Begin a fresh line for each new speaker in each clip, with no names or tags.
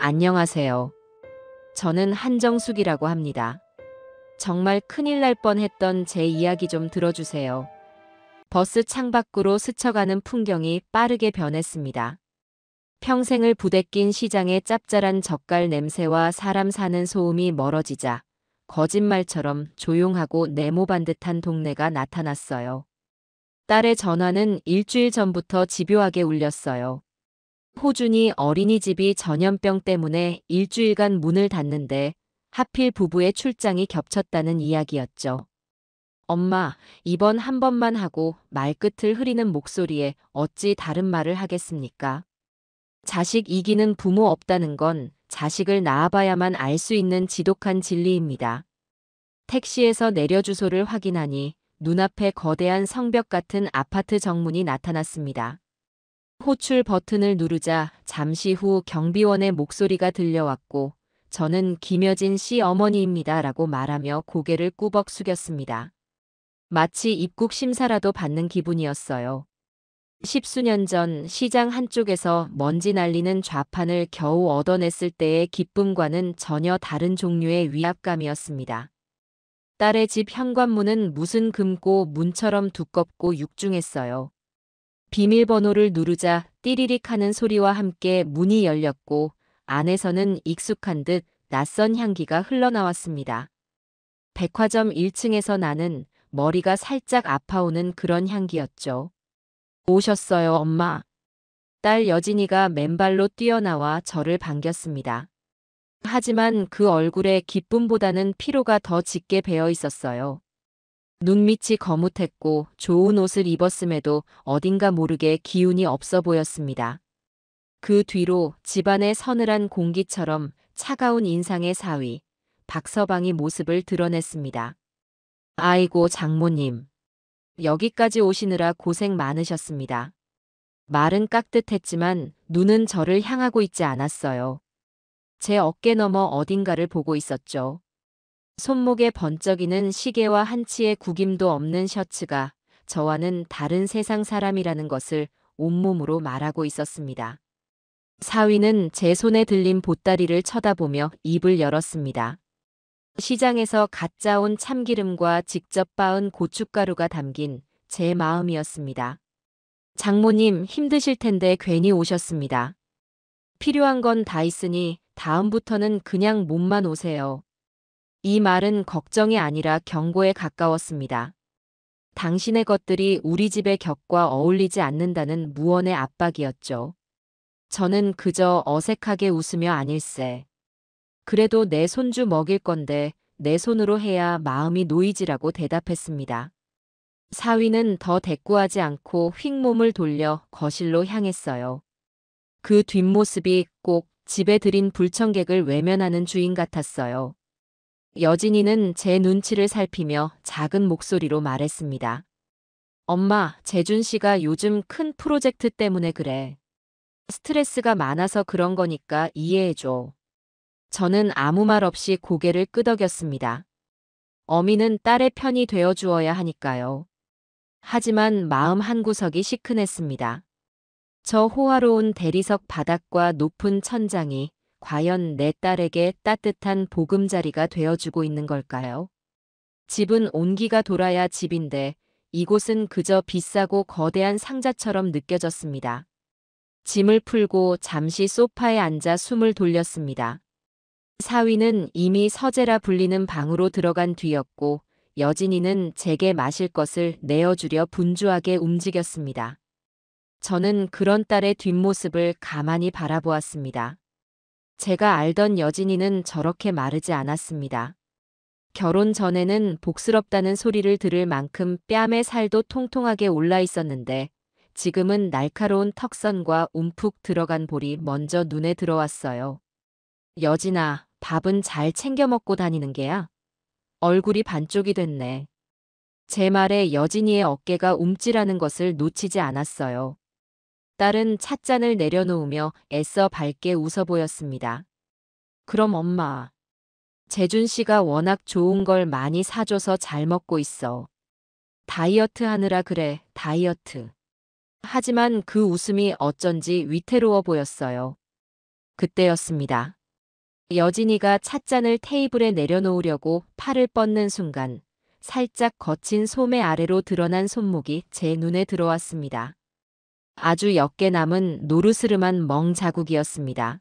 안녕하세요. 저는 한정숙이라고 합니다. 정말 큰일 날 뻔했던 제 이야기 좀 들어주세요. 버스 창밖으로 스쳐가는 풍경이 빠르게 변했습니다. 평생을 부대낀 시장의 짭짤한 젓갈 냄새와 사람 사는 소음이 멀어지자 거짓말처럼 조용하고 네모 반듯한 동네가 나타났어요. 딸의 전화는 일주일 전부터 집요하게 울렸어요. 호준이 어린이집이 전염병 때문에 일주일간 문을 닫는데 하필 부부의 출장이 겹쳤다는 이야기였죠. 엄마, 이번 한 번만 하고 말끝을 흐리는 목소리에 어찌 다른 말을 하겠습니까? 자식 이기는 부모 없다는 건 자식을 낳아봐야만 알 수 있는 지독한 진리입니다. 택시에서 내려 주소를 확인하니 눈앞에 거대한 성벽 같은 아파트 정문이 나타났습니다. 호출 버튼을 누르자 잠시 후 경비원의 목소리가 들려왔고 저는 김여진 씨 어머니입니다 라고 말하며 고개를 꾸벅 숙였습니다. 마치 입국 심사라도 받는 기분이었어요. 십수년 전 시장 한쪽에서 먼지 날리는 좌판을 겨우 얻어냈을 때의 기쁨과는 전혀 다른 종류의 위압감이었습니다. 딸의 집 현관문은 무슨 금고 문처럼 두껍고 육중했어요. 비밀번호를 누르자 띠리릭 하는 소리와 함께 문이 열렸고 안에서는 익숙한 듯 낯선 향기가 흘러나왔습니다. 백화점 1층에서 나는 머리가 살짝 아파오는 그런 향기였죠. 오셨어요, 엄마. 딸 여진이가 맨발로 뛰어나와 저를 반겼습니다. 하지만 그 얼굴에 기쁨보다는 피로가 더 짙게 배어 있었어요. 눈밑이 거뭇했고 좋은 옷을 입었음에도 어딘가 모르게 기운이 없어 보였습니다. 그 뒤로 집안의 서늘한 공기처럼 차가운 인상의 사위, 박서방이 모습을 드러냈습니다. 아이고 장모님. 여기까지 오시느라 고생 많으셨습니다. 말은 깍듯했지만 눈은 저를 향하고 있지 않았어요. 제 어깨 너머 어딘가를 보고 있었죠. 손목에 번쩍이는 시계와 한치의 구김도 없는 셔츠가 저와는 다른 세상 사람이라는 것을 온몸으로 말하고 있었습니다. 사위는 제 손에 들린 보따리를 쳐다보며 입을 열었습니다. 시장에서 갓 짜온 참기름과 직접 빻은 고춧가루가 담긴 제 마음이었습니다. 장모님 힘드실 텐데 괜히 오셨습니다. 필요한 건 다 있으니 다음부터는 그냥 몸만 오세요. 이 말은 걱정이 아니라 경고에 가까웠습니다. 당신의 것들이 우리 집의 격과 어울리지 않는다는 무언의 압박이었죠. 저는 그저 어색하게 웃으며 아닐세. 그래도 내 손주 먹일 건데 내 손으로 해야 마음이 놓이지라고 대답했습니다. 사위는 더 대꾸하지 않고 휙몸을 돌려 거실로 향했어요. 그 뒷모습이 꼭 집에 들인 불청객을 외면하는 주인 같았어요. 여진이는 제 눈치를 살피며 작은 목소리로 말했습니다. 엄마, 재준 씨가 요즘 큰 프로젝트 때문에 그래. 스트레스가 많아서 그런 거니까 이해해줘. 저는 아무 말 없이 고개를 끄덕였습니다. 어미는 딸의 편이 되어 주어야 하니까요. 하지만 마음 한구석이 시큰했습니다. 저 호화로운 대리석 바닥과 높은 천장이 과연 내 딸에게 따뜻한 보금자리가 되어주고 있는 걸까요? 집은 온기가 돌아야 집인데 이곳은 그저 비싸고 거대한 상자처럼 느껴졌습니다. 짐을 풀고 잠시 소파에 앉아 숨을 돌렸습니다. 사위는 이미 서재라 불리는 방으로 들어간 뒤였고 여진이는 제게 마실 것을 내어주려 분주하게 움직였습니다. 저는 그런 딸의 뒷모습을 가만히 바라보았습니다. 제가 알던 여진이는 저렇게 마르지 않았습니다. 결혼 전에는 복스럽다는 소리를 들을 만큼 뺨에 살도 통통하게 올라 있었는데 지금은 날카로운 턱선과 움푹 들어간 볼이 먼저 눈에 들어왔어요. 여진아, 밥은 잘 챙겨 먹고 다니는 게야? 얼굴이 반쪽이 됐네. 제 말에 여진이의 어깨가 움찔하는 것을 놓치지 않았어요. 딸은 찻잔을 내려놓으며 애써 밝게 웃어 보였습니다. 그럼 엄마. 재준 씨가 워낙 좋은 걸 많이 사줘서 잘 먹고 있어. 다이어트 하느라 그래, 다이어트. 하지만 그 웃음이 어쩐지 위태로워 보였어요. 그때였습니다. 여진이가 찻잔을 테이블에 내려놓으려고 팔을 뻗는 순간 살짝 거친 소매 아래로 드러난 손목이 제 눈에 들어왔습니다. 아주 옅게 남은 노르스름한 멍 자국이었습니다.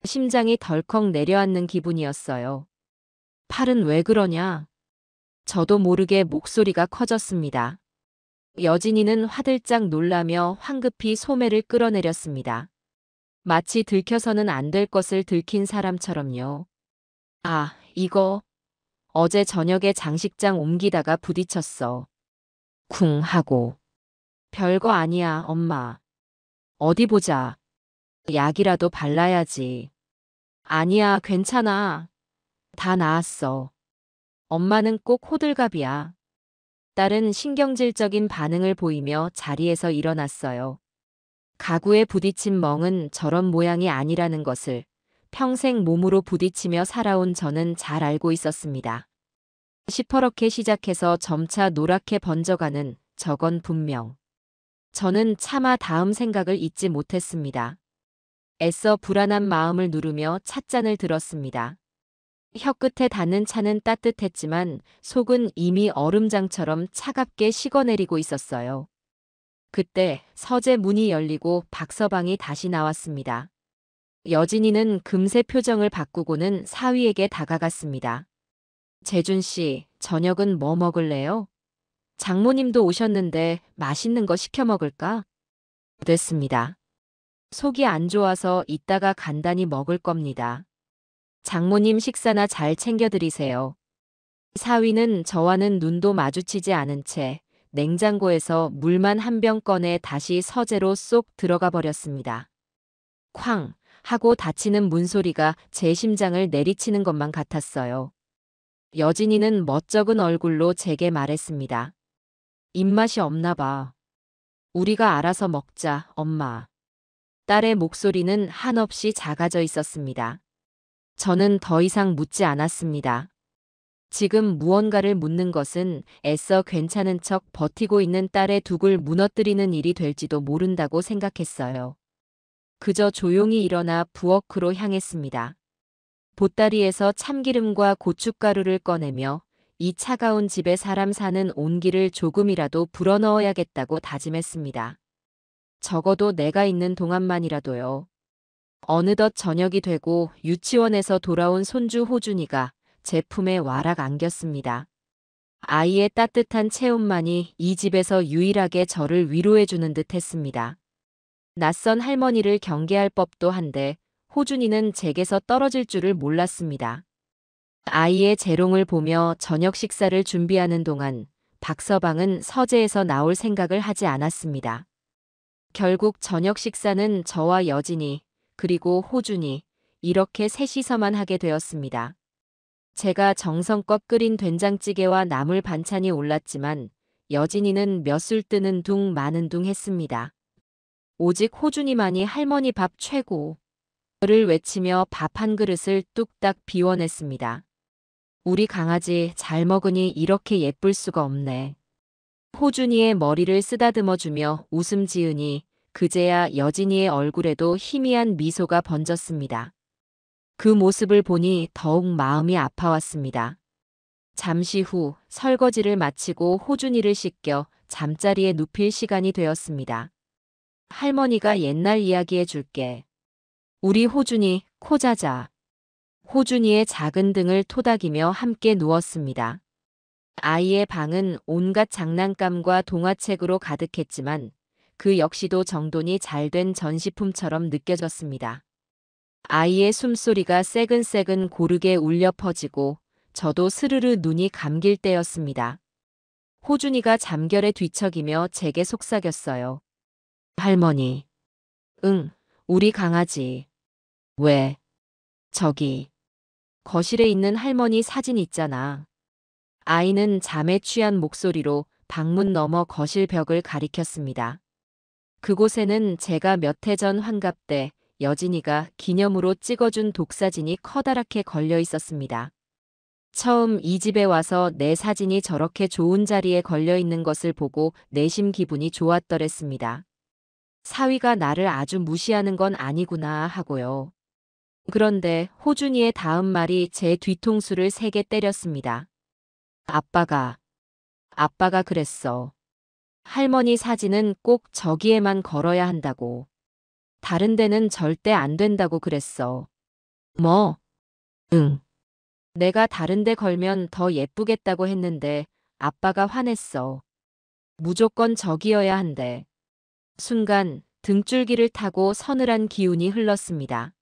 심장이 덜컥 내려앉는 기분이었어요. 팔은 왜 그러냐? 저도 모르게 목소리가 커졌습니다. 여진이는 화들짝 놀라며 황급히 소매를 끌어내렸습니다. 마치 들켜서는 안 될 것을 들킨 사람처럼요. 아, 이거 어제 저녁에 장식장 옮기다가 부딪혔어. 쿵 하고. 별거 아니야, 엄마. 어디 보자. 약이라도 발라야지. 아니야, 괜찮아. 다 나았어. 엄마는 꼭 호들갑이야. 딸은 신경질적인 반응을 보이며 자리에서 일어났어요. 가구에 부딪힌 멍은 저런 모양이 아니라는 것을 평생 몸으로 부딪히며 살아온 저는 잘 알고 있었습니다. 시퍼렇게 시작해서 점차 노랗게 번져가는 저건 분명. 저는 차마 다음 생각을 잊지 못했습니다. 애써 불안한 마음을 누르며 찻잔을 들었습니다. 혀끝에 닿는 차는 따뜻했지만 속은 이미 얼음장처럼 차갑게 식어내리고 있었어요. 그때 서재 문이 열리고 박서방이 다시 나왔습니다. 여진이는 금세 표정을 바꾸고는 사위에게 다가갔습니다. 재준 씨, 저녁은 뭐 먹을래요? 장모님도 오셨는데 맛있는 거 시켜 먹을까? 됐습니다. 속이 안 좋아서 이따가 간단히 먹을 겁니다. 장모님 식사나 잘 챙겨드리세요. 사위는 저와는 눈도 마주치지 않은 채 냉장고에서 물만 한 병 꺼내 다시 서재로 쏙 들어가 버렸습니다. 쾅 하고 닫히는 문소리가 제 심장을 내리치는 것만 같았어요. 여진이는 멋쩍은 얼굴로 제게 말했습니다. 입맛이 없나 봐. 우리가 알아서 먹자, 엄마. 딸의 목소리는 한없이 작아져 있었습니다. 저는 더 이상 묻지 않았습니다. 지금 무언가를 묻는 것은 애써 괜찮은 척 버티고 있는 딸의 둑을 무너뜨리는 일이 될지도 모른다고 생각했어요. 그저 조용히 일어나 부엌으로 향했습니다. 보따리에서 참기름과 고춧가루를 꺼내며 이 차가운 집에 사람 사는 온기를 조금이라도 불어넣어야겠다고 다짐했습니다. 적어도 내가 있는 동안만이라도요. 어느덧 저녁이 되고 유치원에서 돌아온 손주 호준이가 제 품에 와락 안겼습니다. 아이의 따뜻한 체온만이 이 집에서 유일하게 저를 위로해주는 듯 했습니다. 낯선 할머니를 경계할 법도 한데 호준이는 제게서 떨어질 줄을 몰랐습니다. 아이의 재롱을 보며 저녁 식사를 준비하는 동안 박서방은 서재에서 나올 생각을 하지 않았습니다. 결국 저녁 식사는 저와 여진이 그리고 호준이 이렇게 셋이서만 하게 되었습니다. 제가 정성껏 끓인 된장찌개와 나물 반찬이 올랐지만 여진이는 몇 술 뜨는 둥 마는 둥 했습니다. 오직 호준이만이 할머니 밥 최고를 외치며 밥 한 그릇을 뚝딱 비워냈습니다. 우리 강아지 잘 먹으니 이렇게 예쁠 수가 없네. 호준이의 머리를 쓰다듬어주며 웃음 지으니 그제야 여진이의 얼굴에도 희미한 미소가 번졌습니다. 그 모습을 보니 더욱 마음이 아파왔습니다. 잠시 후 설거지를 마치고 호준이를 씻겨 잠자리에 눕힐 시간이 되었습니다. 할머니가 옛날 이야기해 줄게. 우리 호준이 코 자자. 호준이의 작은 등을 토닥이며 함께 누웠습니다. 아이의 방은 온갖 장난감과 동화책으로 가득했지만 그 역시도 정돈이 잘된 전시품처럼 느껴졌습니다. 아이의 숨소리가 새근새근 고르게 울려 퍼지고 저도 스르르 눈이 감길 때였습니다. 호준이가 잠결에 뒤척이며 제게 속삭였어요. 할머니. 응, 우리 강아지. 왜? 저기. 거실에 있는 할머니 사진 있잖아. 아이는 잠에 취한 목소리로 방문 너머 거실 벽을 가리켰습니다. 그곳에는 제가 몇 해 전 환갑 때 여진이가 기념으로 찍어준 독사진이 커다랗게 걸려 있었습니다. 처음 이 집에 와서 내 사진이 저렇게 좋은 자리에 걸려 있는 것을 보고 내심 기분이 좋았더랬습니다. 사위가 나를 아주 무시하는 건 아니구나 하고요. 그런데 호준이의 다음 말이 제 뒤통수를 세게 때렸습니다. 아빠가, 아빠가 그랬어. 할머니 사진은 꼭 저기에만 걸어야 한다고. 다른 데는 절대 안 된다고 그랬어. 뭐? 응. 내가 다른 데 걸면 더 예쁘겠다고 했는데 아빠가 화냈어. 무조건 저기여야 한대. 순간 등줄기를 타고 서늘한 기운이 흘렀습니다.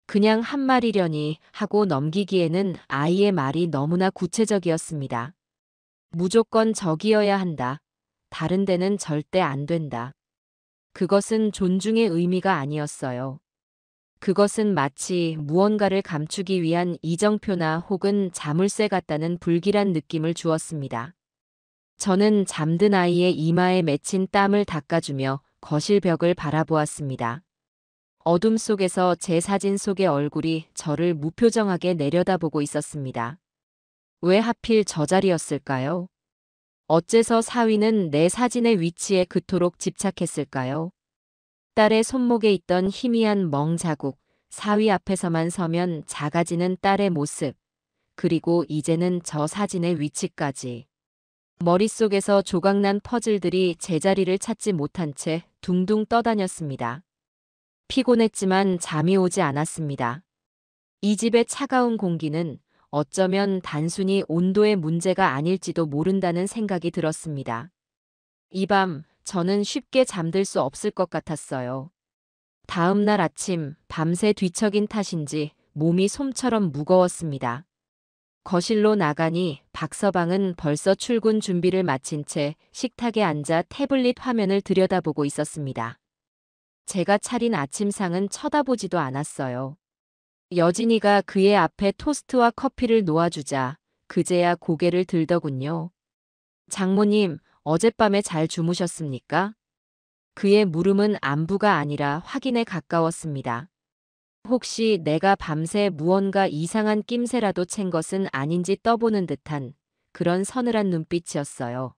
그냥 한 말이려니 하고 넘기기에는 아이의 말이 너무나 구체적이었습니다. 무조건 저기여야 한다. 다른 데는 절대 안 된다. 그것은 존중의 의미가 아니었어요. 그것은 마치 무언가를 감추기 위한 이정표나 혹은 자물쇠 같다는 불길한 느낌을 주었습니다. 저는 잠든 아이의 이마에 맺힌 땀을 닦아주며 거실 벽을 바라보았습니다. 어둠 속에서 제 사진 속의 얼굴이 저를 무표정하게 내려다보고 있었습니다. 왜 하필 저 자리였을까요? 어째서 사위는 내 사진의 위치에 그토록 집착했을까요? 딸의 손목에 있던 희미한 멍 자국, 사위 앞에서만 서면 작아지는 딸의 모습, 그리고 이제는 저 사진의 위치까지. 머릿속에서 조각난 퍼즐들이 제자리를 찾지 못한 채 둥둥 떠다녔습니다. 피곤했지만 잠이 오지 않았습니다. 이 집의 차가운 공기는 어쩌면 단순히 온도의 문제가 아닐지도 모른다는 생각이 들었습니다. 이 밤, 저는 쉽게 잠들 수 없을 것 같았어요. 다음 날 아침, 밤새 뒤척인 탓인지 몸이 솜처럼 무거웠습니다. 거실로 나가니 박서방은 벌써 출근 준비를 마친 채 식탁에 앉아 태블릿 화면을 들여다보고 있었습니다. 제가 차린 아침상은 쳐다보지도 않았어요. 여진이가 그의 앞에 토스트와 커피를 놓아주자 그제야 고개를 들더군요. 장모님, 어젯밤에 잘 주무셨습니까? 그의 물음은 안부가 아니라 확인에 가까웠습니다. 혹시 내가 밤새 무언가 이상한 낌새라도 챈 것은 아닌지 떠보는 듯한 그런 서늘한 눈빛이었어요.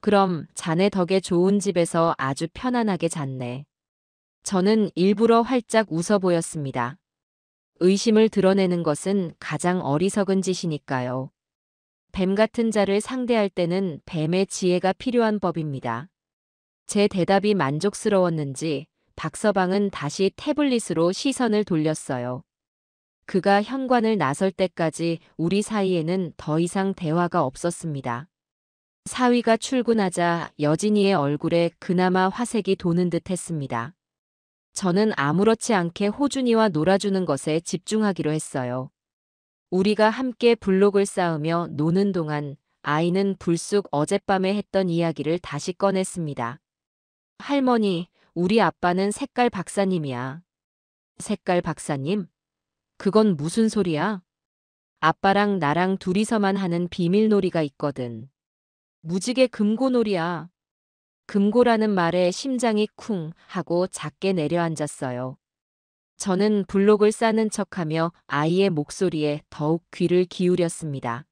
그럼 자네 덕에 좋은 집에서 아주 편안하게 잤네. 저는 일부러 활짝 웃어 보였습니다. 의심을 드러내는 것은 가장 어리석은 짓이니까요. 뱀 같은 자를 상대할 때는 뱀의 지혜가 필요한 법입니다. 제 대답이 만족스러웠는지 박서방은 다시 태블릿으로 시선을 돌렸어요. 그가 현관을 나설 때까지 우리 사이에는 더 이상 대화가 없었습니다. 사위가 출근하자 여진이의 얼굴에 그나마 화색이 도는 듯 했습니다. 저는 아무렇지 않게 호준이와 놀아주는 것에 집중하기로 했어요. 우리가 함께 블록을 쌓으며 노는 동안 아이는 불쑥 어젯밤에 했던 이야기를 다시 꺼냈습니다. 할머니, 우리 아빠는 색깔 박사님이야. 색깔 박사님? 그건 무슨 소리야? 아빠랑 나랑 둘이서만 하는 비밀놀이가 있거든. 무지개 금고놀이야. 금고라는 말에 심장이 쿵 하고 작게 내려앉았어요. 저는 블록을 싸는 척하며 아이의 목소리에 더욱 귀를 기울였습니다.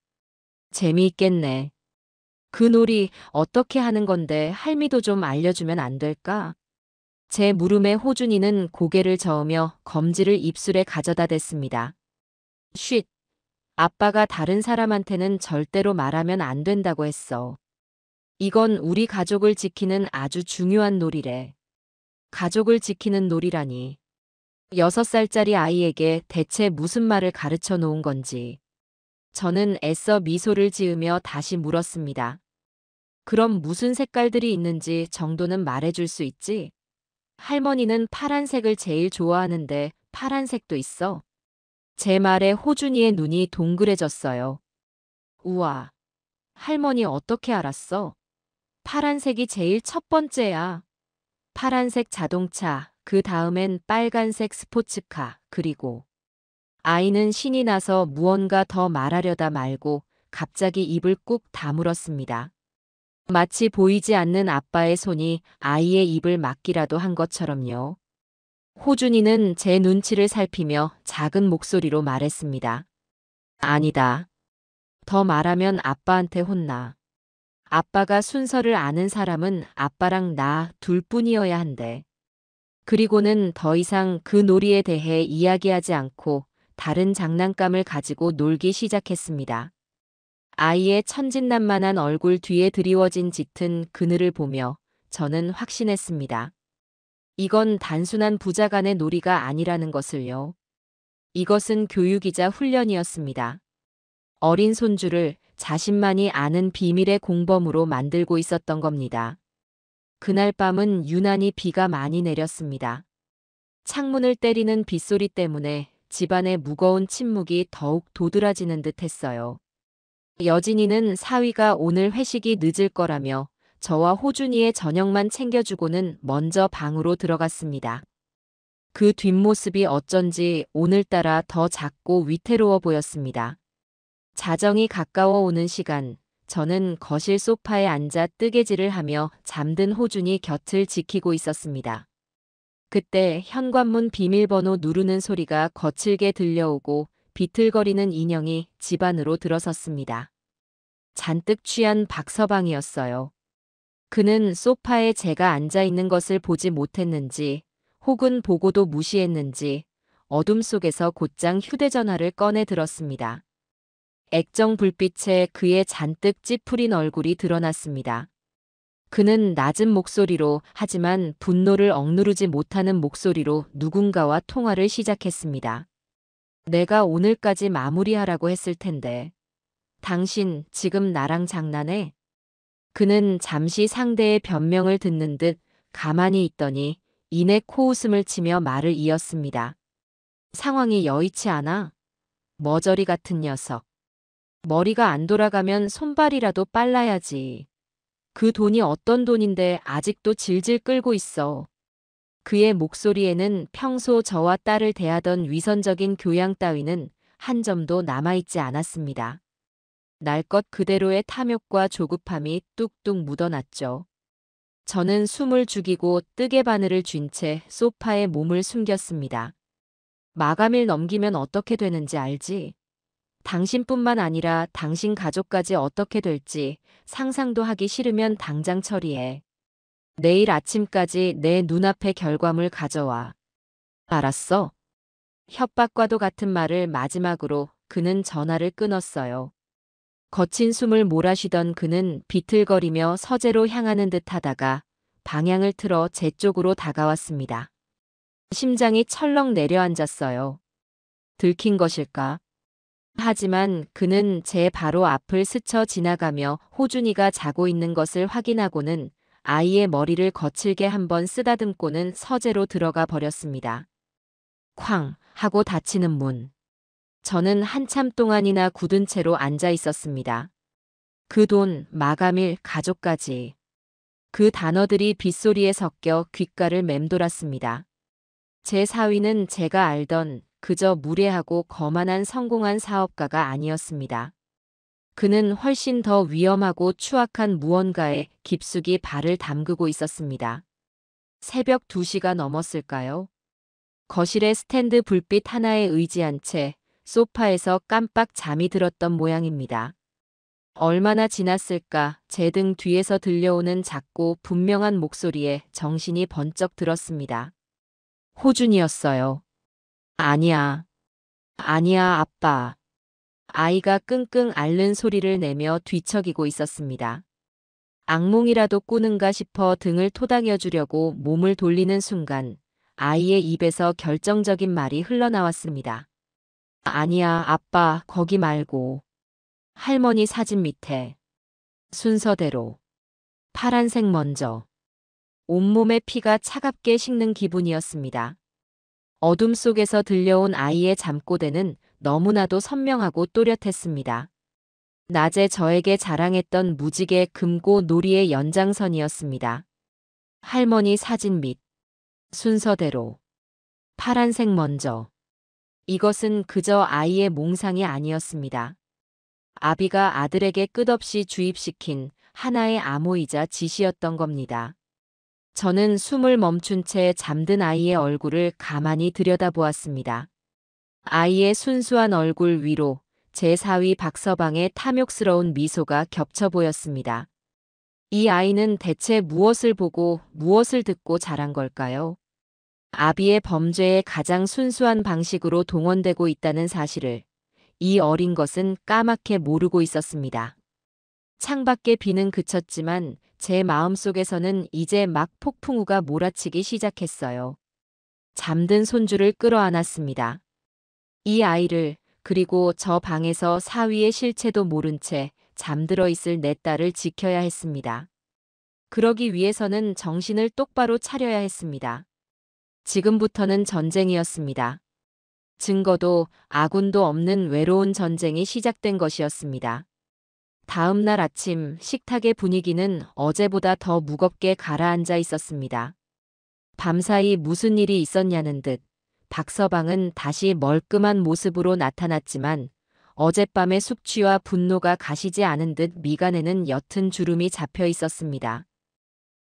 재미있겠네. 그 놀이 어떻게 하는 건데 할미도 좀 알려주면 안 될까? 제 물음에 호준이는 고개를 저으며 검지를 입술에 가져다 댔습니다. 쉿! 아빠가 다른 사람한테는 절대로 말하면 안 된다고 했어. 이건 우리 가족을 지키는 아주 중요한 놀이래. 가족을 지키는 놀이라니. 6살짜리 아이에게 대체 무슨 말을 가르쳐 놓은 건지. 저는 애써 미소를 지으며 다시 물었습니다. 그럼 무슨 색깔들이 있는지 정도는 말해줄 수 있지? 할머니는 파란색을 제일 좋아하는데 파란색도 있어. 제 말에 호준이의 눈이 동그래졌어요. 우와, 할머니 어떻게 알았어? 파란색이 제일 첫 번째야. 파란색 자동차, 그 다음엔 빨간색 스포츠카, 그리고 아이는 신이 나서 무언가 더 말하려다 말고 갑자기 입을 꾹 다물었습니다. 마치 보이지 않는 아빠의 손이 아이의 입을 막기라도 한 것처럼요. 호준이는 제 눈치를 살피며 작은 목소리로 말했습니다. 아니다. 더 말하면 아빠한테 혼나. 아빠가 순서를 아는 사람은 아빠랑 나 둘뿐이어야 한대. 그리고는 더 이상 그 놀이에 대해 이야기하지 않고 다른 장난감을 가지고 놀기 시작했습니다. 아이의 천진난만한 얼굴 뒤에 드리워진 짙은 그늘을 보며 저는 확신했습니다. 이건 단순한 부자 간의 놀이가 아니라는 것을요. 이것은 교육이자 훈련이었습니다. 어린 손주를 자신만이 아는 비밀의 공범으로 만들고 있었던 겁니다. 그날 밤은 유난히 비가 많이 내렸습니다. 창문을 때리는 빗소리 때문에 집안의 무거운 침묵이 더욱 도드라지는 듯 했어요. 여진이는 사위가 오늘 회식이 늦을 거라며 저와 호준이의 저녁만 챙겨주고는 먼저 방으로 들어갔습니다. 그 뒷모습이 어쩐지 오늘따라 더 작고 위태로워 보였습니다. 자정이 가까워 오는 시간, 저는 거실 소파에 앉아 뜨개질을 하며 잠든 호준이 곁을 지키고 있었습니다. 그때 현관문 비밀번호 누르는 소리가 거칠게 들려오고 비틀거리는 인형이 집 안으로 들어섰습니다. 잔뜩 취한 박서방이었어요. 그는 소파에 제가 앉아 있는 것을 보지 못했는지 혹은 보고도 무시했는지 어둠 속에서 곧장 휴대전화를 꺼내 들었습니다. 액정 불빛에 그의 잔뜩 찌푸린 얼굴이 드러났습니다. 그는 낮은 목소리로 하지만 분노를 억누르지 못하는 목소리로 누군가와 통화를 시작했습니다. 내가 오늘까지 마무리하라고 했을 텐데. 당신 지금 나랑 장난해? 그는 잠시 상대의 변명을 듣는 듯 가만히 있더니 이내 코웃음을 치며 말을 이었습니다. 상황이 여의치 않아? 머저리 같은 녀석. 머리가 안 돌아가면 손발이라도 빨라야지. 그 돈이 어떤 돈인데 아직도 질질 끌고 있어. 그의 목소리에는 평소 저와 딸을 대하던 위선적인 교양 따위는 한 점도 남아있지 않았습니다. 날 것 그대로의 탐욕과 조급함이 뚝뚝 묻어났죠. 저는 숨을 죽이고 뜨개 바늘을 쥔 채 소파에 몸을 숨겼습니다. 마감일 넘기면 어떻게 되는지 알지? 당신뿐만 아니라 당신 가족까지 어떻게 될지 상상도 하기 싫으면 당장 처리해. 내일 아침까지 내 눈앞에 결과물 가져와. 알았어? 협박과도 같은 말을 마지막으로 그는 전화를 끊었어요. 거친 숨을 몰아쉬던 그는 비틀거리며 서재로 향하는 듯 하다가 방향을 틀어 제 쪽으로 다가왔습니다. 심장이 철렁 내려앉았어요. 들킨 것일까? 하지만 그는 제 바로 앞을 스쳐 지나가며 호준이가 자고 있는 것을 확인하고는 아이의 머리를 거칠게 한번 쓰다듬고는 서재로 들어가 버렸습니다. 쾅 하고 닫히는 문. 저는 한참 동안이나 굳은 채로 앉아 있었습니다. 그 돈, 마감일, 가족까지. 그 단어들이 빗소리에 섞여 귓가를 맴돌았습니다. 제 사위는 제가 알던 그저 무례하고 거만한 성공한 사업가가 아니었습니다. 그는 훨씬 더 위험하고 추악한 무언가에 깊숙이 발을 담그고 있었습니다. 새벽 2시가 넘었을까요? 거실의 스탠드 불빛 하나에 의지한 채 소파에서 깜빡 잠이 들었던 모양입니다. 얼마나 지났을까 제 등 뒤에서 들려오는 작고 분명한 목소리에 정신이 번쩍 들었습니다. 호준이었어요. 아니야. 아니야, 아빠. 아이가 끙끙 앓는 소리를 내며 뒤척이고 있었습니다. 악몽이라도 꾸는가 싶어 등을 토닥여주려고 몸을 돌리는 순간 아이의 입에서 결정적인 말이 흘러나왔습니다. 아니야, 아빠, 거기 말고. 할머니 사진 밑에. 순서대로. 파란색 먼저. 온몸의 피가 차갑게 식는 기분이었습니다. 어둠 속에서 들려온 아이의 잠꼬대는 너무나도 선명하고 또렷했습니다. 낮에 저에게 자랑했던 무지개 금고 놀이의 연장선이었습니다. 할머니 사진 밑. 순서대로. 파란색 먼저. 이것은 그저 아이의 몽상이 아니었습니다. 아비가 아들에게 끝없이 주입시킨 하나의 암호이자 지시였던 겁니다. 저는 숨을 멈춘 채 잠든 아이의 얼굴을 가만히 들여다보았습니다. 아이의 순수한 얼굴 위로 제 사위 박서방의 탐욕스러운 미소가 겹쳐 보였습니다. 이 아이는 대체 무엇을 보고 무엇을 듣고 자란 걸까요? 아비의 범죄에 가장 순수한 방식으로 동원되고 있다는 사실을 이 어린 것은 까맣게 모르고 있었습니다. 창밖의 비는 그쳤지만 제 마음속에서는 이제 막 폭풍우가 몰아치기 시작했어요. 잠든 손주를 끌어안았습니다. 이 아이를, 그리고 저 방에서 사위의 실체도 모른 채 잠들어 있을 내 딸을 지켜야 했습니다. 그러기 위해서는 정신을 똑바로 차려야 했습니다. 지금부터는 전쟁이었습니다. 증거도 아군도 없는 외로운 전쟁이 시작된 것이었습니다. 다음 날 아침 식탁의 분위기는 어제보다 더 무겁게 가라앉아 있었습니다. 밤사이 무슨 일이 있었냐는 듯 박서방은 다시 멀끔한 모습으로 나타났지만 어젯밤의 숙취와 분노가 가시지 않은 듯 미간에는 옅은 주름이 잡혀 있었습니다.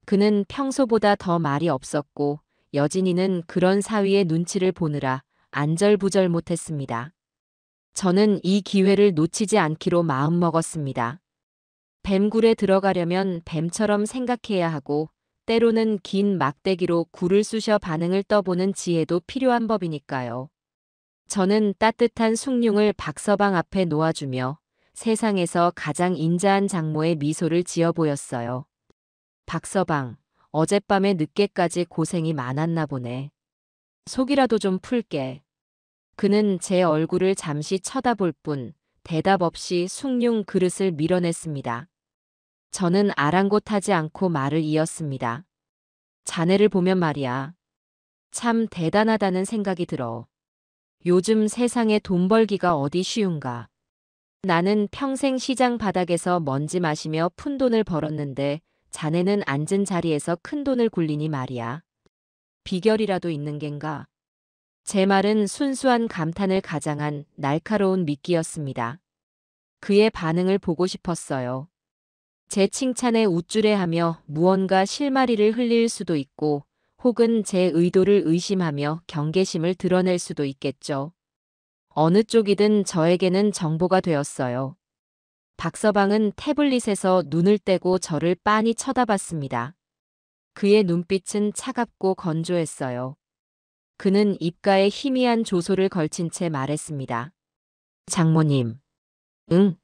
그는 평소보다 더 말이 없었고 여진이는 그런 사위의 눈치를 보느라 안절부절 못했습니다. 저는 이 기회를 놓치지 않기로 마음먹었습니다. 뱀굴에 들어가려면 뱀처럼 생각해야 하고 때로는 긴 막대기로 굴을 쑤셔 반응을 떠보는 지혜도 필요한 법이니까요. 저는 따뜻한 숭늉을 박서방 앞에 놓아주며 세상에서 가장 인자한 장모의 미소를 지어 보였어요. 박서방, 어젯밤에 늦게까지 고생이 많았나 보네. 속이라도 좀 풀게. 그는 제 얼굴을 잠시 쳐다볼 뿐 대답 없이 숭늉 그릇을 밀어냈습니다. 저는 아랑곳하지 않고 말을 이었습니다. 자네를 보면 말이야. 참 대단하다는 생각이 들어. 요즘 세상에 돈 벌기가 어디 쉬운가. 나는 평생 시장 바닥에서 먼지 마시며 푼돈을 벌었는데 자네는 앉은 자리에서 큰 돈을 굴리니 말이야. 비결이라도 있는 겐가? 제 말은 순수한 감탄을 가장한 날카로운 미끼였습니다. 그의 반응을 보고 싶었어요. 제 칭찬에 우쭐해하며 무언가 실마리를 흘릴 수도 있고 혹은 제 의도를 의심하며 경계심을 드러낼 수도 있겠죠. 어느 쪽이든 저에게는 정보가 되었어요. 박서방은 태블릿에서 눈을 떼고 저를 빤히 쳐다봤습니다. 그의 눈빛은 차갑고 건조했어요. 그는 입가에 희미한 조소를 걸친 채 말했습니다. 장모님. 응.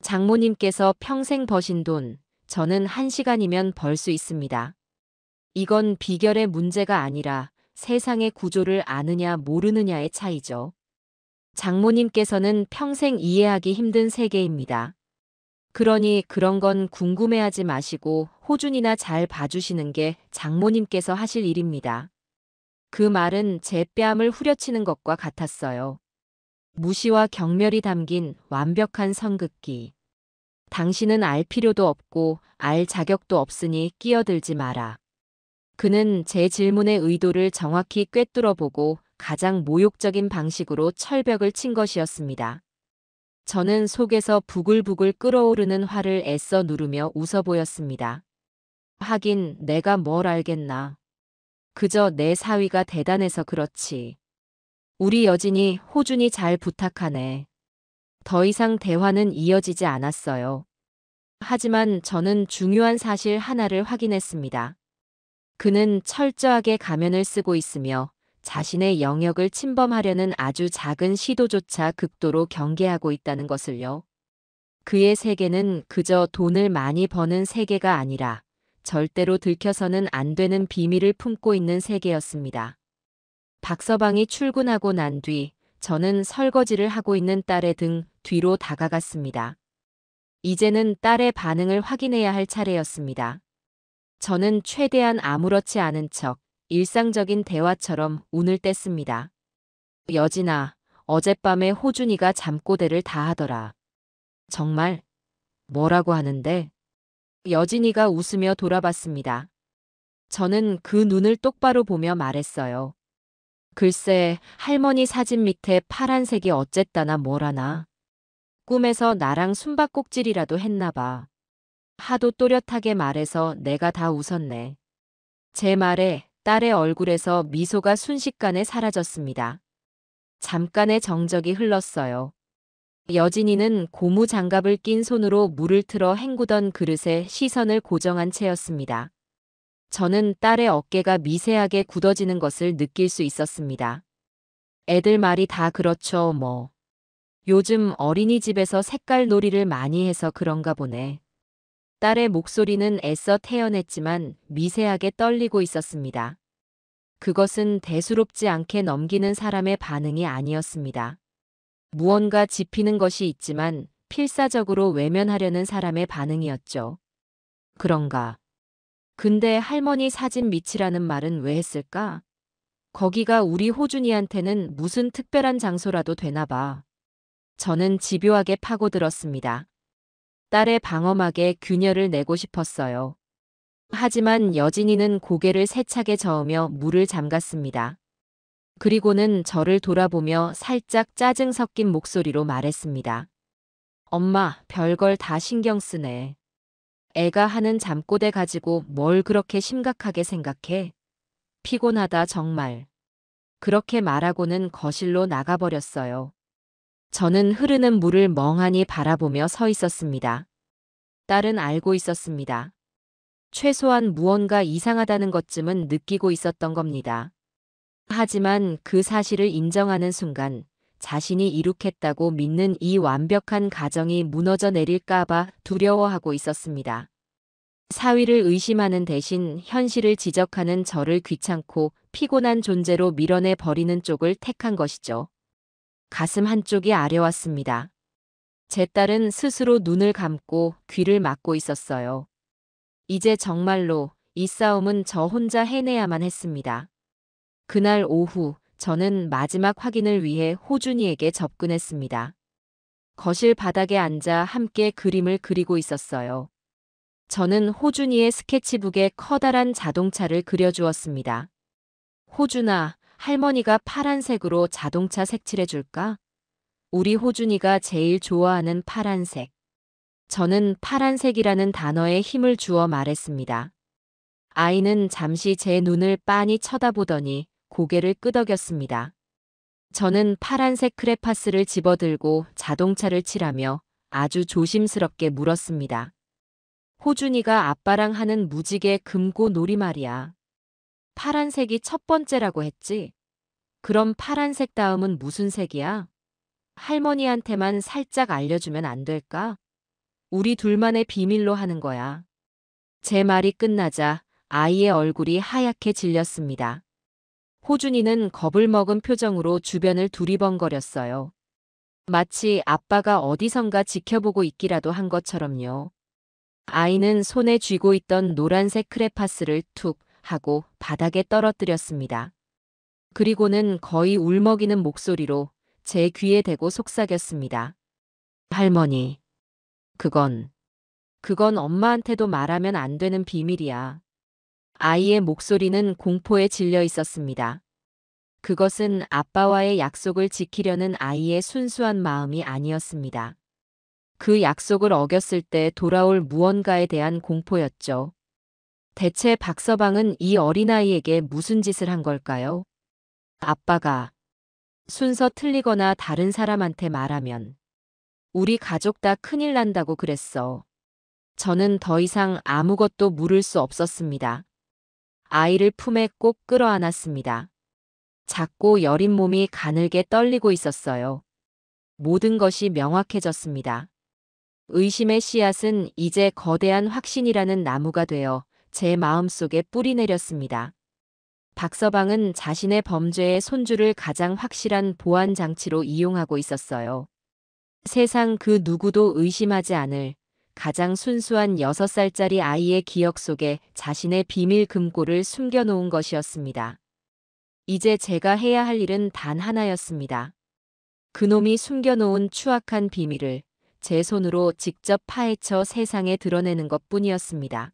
장모님께서 평생 버신 돈, 저는 1시간이면 벌 수 있습니다. 이건 비결의 문제가 아니라 세상의 구조를 아느냐 모르느냐의 차이죠. 장모님께서는 평생 이해하기 힘든 세계입니다. 그러니 그런 건 궁금해하지 마시고 호준이나 잘 봐주시는 게 장모님께서 하실 일입니다. 그 말은 제 뺨을 후려치는 것과 같았어요. 무시와 경멸이 담긴 완벽한 선긋기. 당신은 알 필요도 없고 알 자격도 없으니 끼어들지 마라. 그는 제 질문의 의도를 정확히 꿰뚫어보고 가장 모욕적인 방식으로 철벽을 친 것이었습니다. 저는 속에서 부글부글 끓어오르는 화를 애써 누르며 웃어 보였습니다. 하긴 내가 뭘 알겠나. 그저 내 사위가 대단해서 그렇지. 우리 여진이 호준이 잘 부탁하네. 더 이상 대화는 이어지지 않았어요. 하지만 저는 중요한 사실 하나를 확인했습니다. 그는 철저하게 가면을 쓰고 있으며 자신의 영역을 침범하려는 아주 작은 시도조차 극도로 경계하고 있다는 것을요. 그의 세계는 그저 돈을 많이 버는 세계가 아니라 절대로 들켜서는 안 되는 비밀을 품고 있는 세계였습니다. 박서방이 출근하고 난 뒤 저는 설거지를 하고 있는 딸의 등 뒤로 다가갔습니다. 이제는 딸의 반응을 확인해야 할 차례였습니다. 저는 최대한 아무렇지 않은 척 일상적인 대화처럼 운을 뗐습니다. 여진아, 어젯밤에 호준이가 잠꼬대를 다 하더라. 정말? 뭐라고 하는데? 여진이가 웃으며 돌아봤습니다. 저는 그 눈을 똑바로 보며 말했어요. 글쎄, 할머니 사진 밑에 파란색이 어쨌다나 뭐라나. 꿈에서 나랑 숨바꼭질이라도 했나 봐. 하도 또렷하게 말해서 내가 다 웃었네. 제 말에 딸의 얼굴에서 미소가 순식간에 사라졌습니다. 잠깐의 정적이 흘렀어요. 여진이는 고무 장갑을 낀 손으로 물을 틀어 헹구던 그릇에 시선을 고정한 채였습니다. 저는 딸의 어깨가 미세하게 굳어지는 것을 느낄 수 있었습니다. 애들 말이 다 그렇죠, 뭐. 요즘 어린이집에서 색깔 놀이를 많이 해서 그런가 보네. 딸의 목소리는 애써 태어냈지만 미세하게 떨리고 있었습니다. 그것은 대수롭지 않게 넘기는 사람의 반응이 아니었습니다. 무언가 짚히는 것이 있지만 필사적으로 외면하려는 사람의 반응이었죠. 그런가. 근데 할머니 사진 밑이라는 말은 왜 했을까? 거기가 우리 호준이한테는 무슨 특별한 장소라도 되나 봐. 저는 집요하게 파고들었습니다. 딸의 방어막에 균열을 내고 싶었어요. 하지만 여진이는 고개를 세차게 저으며 물을 잠갔습니다. 그리고는 저를 돌아보며 살짝 짜증 섞인 목소리로 말했습니다. 엄마, 별걸 다 신경 쓰네. 애가 하는 잠꼬대 가지고 뭘 그렇게 심각하게 생각해? 피곤하다 정말. 그렇게 말하고는 거실로 나가버렸어요. 저는 흐르는 물을 멍하니 바라보며 서 있었습니다. 딸은 알고 있었습니다. 최소한 무언가 이상하다는 것쯤은 느끼고 있었던 겁니다. 하지만 그 사실을 인정하는 순간 자신이 이룩했다고 믿는 이 완벽한 가정이 무너져 내릴까봐 두려워하고 있었습니다. 사위를 의심하는 대신 현실을 지적하는 저를 귀찮고 피곤한 존재로 밀어내 버리는 쪽을 택한 것이죠. 가슴 한쪽이 아려왔습니다. 제 딸은 스스로 눈을 감고 귀를 막고 있었어요. 이제 정말로 이 싸움은 저 혼자 해내야만 했습니다. 그날 오후 저는 마지막 확인을 위해 호준이에게 접근했습니다. 거실 바닥에 앉아 함께 그림을 그리고 있었어요. 저는 호준이의 스케치북에 커다란 자동차를 그려주었습니다. 호준아, 할머니가 파란색으로 자동차 색칠해줄까? 우리 호준이가 제일 좋아하는 파란색. 저는 파란색이라는 단어에 힘을 주어 말했습니다. 아이는 잠시 제 눈을 빤히 쳐다보더니 고개를 끄덕였습니다. 저는 파란색 크레파스를 집어들고 자동차를 칠하며 아주 조심스럽게 물었습니다. 호준이가 아빠랑 하는 무지개 금고 놀이 말이야. 파란색이 첫 번째라고 했지? 그럼 파란색 다음은 무슨 색이야? 할머니한테만 살짝 알려주면 안 될까? 우리 둘만의 비밀로 하는 거야. 제 말이 끝나자 아이의 얼굴이 하얗게 질렸습니다. 호준이는 겁을 먹은 표정으로 주변을 두리번거렸어요. 마치 아빠가 어디선가 지켜보고 있기라도 한 것처럼요. 아이는 손에 쥐고 있던 노란색 크레파스를 툭 하고 바닥에 떨어뜨렸습니다. 그리고는 거의 울먹이는 목소리로 제 귀에 대고 속삭였습니다. 할머니, 그건 엄마한테도 말하면 안 되는 비밀이야. 아이의 목소리는 공포에 질려 있었습니다. 그것은 아빠와의 약속을 지키려는 아이의 순수한 마음이 아니었습니다. 그 약속을 어겼을 때 돌아올 무언가에 대한 공포였죠. 대체 박서방은 이 어린아이에게 무슨 짓을 한 걸까요? 아빠가 순서 틀리거나 다른 사람한테 말하면 우리 가족 다 큰일 난다고 그랬어. 저는 더 이상 아무것도 물을 수 없었습니다. 아이를 품에 꼭 끌어안았습니다. 작고 여린 몸이 가늘게 떨리고 있었어요. 모든 것이 명확해졌습니다. 의심의 씨앗은 이제 거대한 확신이라는 나무가 되어 제 마음속에 뿌리 내렸습니다. 박서방은 자신의 범죄의 손줄을 가장 확실한 보안 장치로 이용하고 있었어요. 세상 그 누구도 의심하지 않을 가장 순수한 6살짜리 아이의 기억 속에 자신의 비밀 금고를 숨겨놓은 것이었습니다. 이제 제가 해야 할 일은 단 하나였습니다. 그놈이 숨겨놓은 추악한 비밀을 제 손으로 직접 파헤쳐 세상에 드러내는 것뿐이었습니다.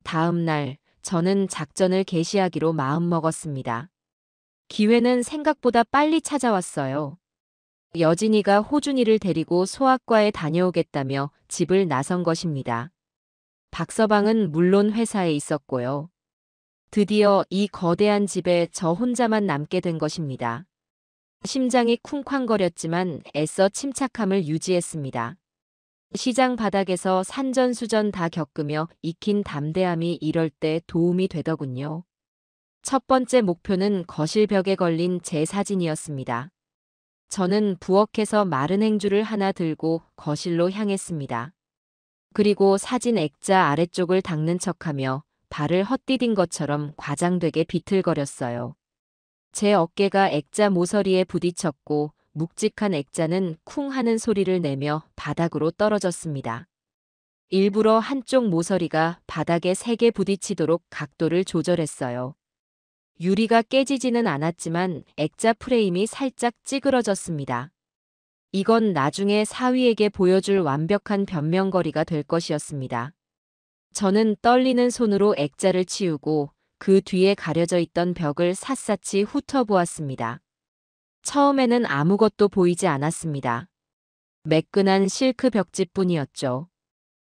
다음 날 저는 작전을 개시하기로 마음먹었습니다. 기회는 생각보다 빨리 찾아왔어요. 여진이가 호준이를 데리고 소아과에 다녀오겠다며 집을 나선 것입니다. 박서방은 물론 회사에 있었고요. 드디어 이 거대한 집에 저 혼자만 남게 된 것입니다. 심장이 쿵쾅거렸지만 애써 침착함을 유지했습니다. 시장 바닥에서 산전수전 다 겪으며 익힌 담대함이 이럴 때 도움이 되더군요. 첫 번째 목표는 거실 벽에 걸린 제 사진이었습니다. 저는 부엌에서 마른 행주를 하나 들고 거실로 향했습니다. 그리고 사진 액자 아래쪽을 닦는 척하며 발을 헛디딘 것처럼 과장되게 비틀거렸어요. 제 어깨가 액자 모서리에 부딪혔고 묵직한 액자는 쿵 하는 소리를 내며 바닥으로 떨어졌습니다. 일부러 한쪽 모서리가 바닥에 세게 부딪히도록 각도를 조절했어요. 유리가 깨지지는 않았지만 액자 프레임이 살짝 찌그러졌습니다. 이건 나중에 사위에게 보여줄 완벽한 변명거리가 될 것이었습니다. 저는 떨리는 손으로 액자를 치우고 그 뒤에 가려져 있던 벽을 샅샅이 훑어보았습니다. 처음에는 아무것도 보이지 않았습니다. 매끈한 실크 벽지뿐이었죠.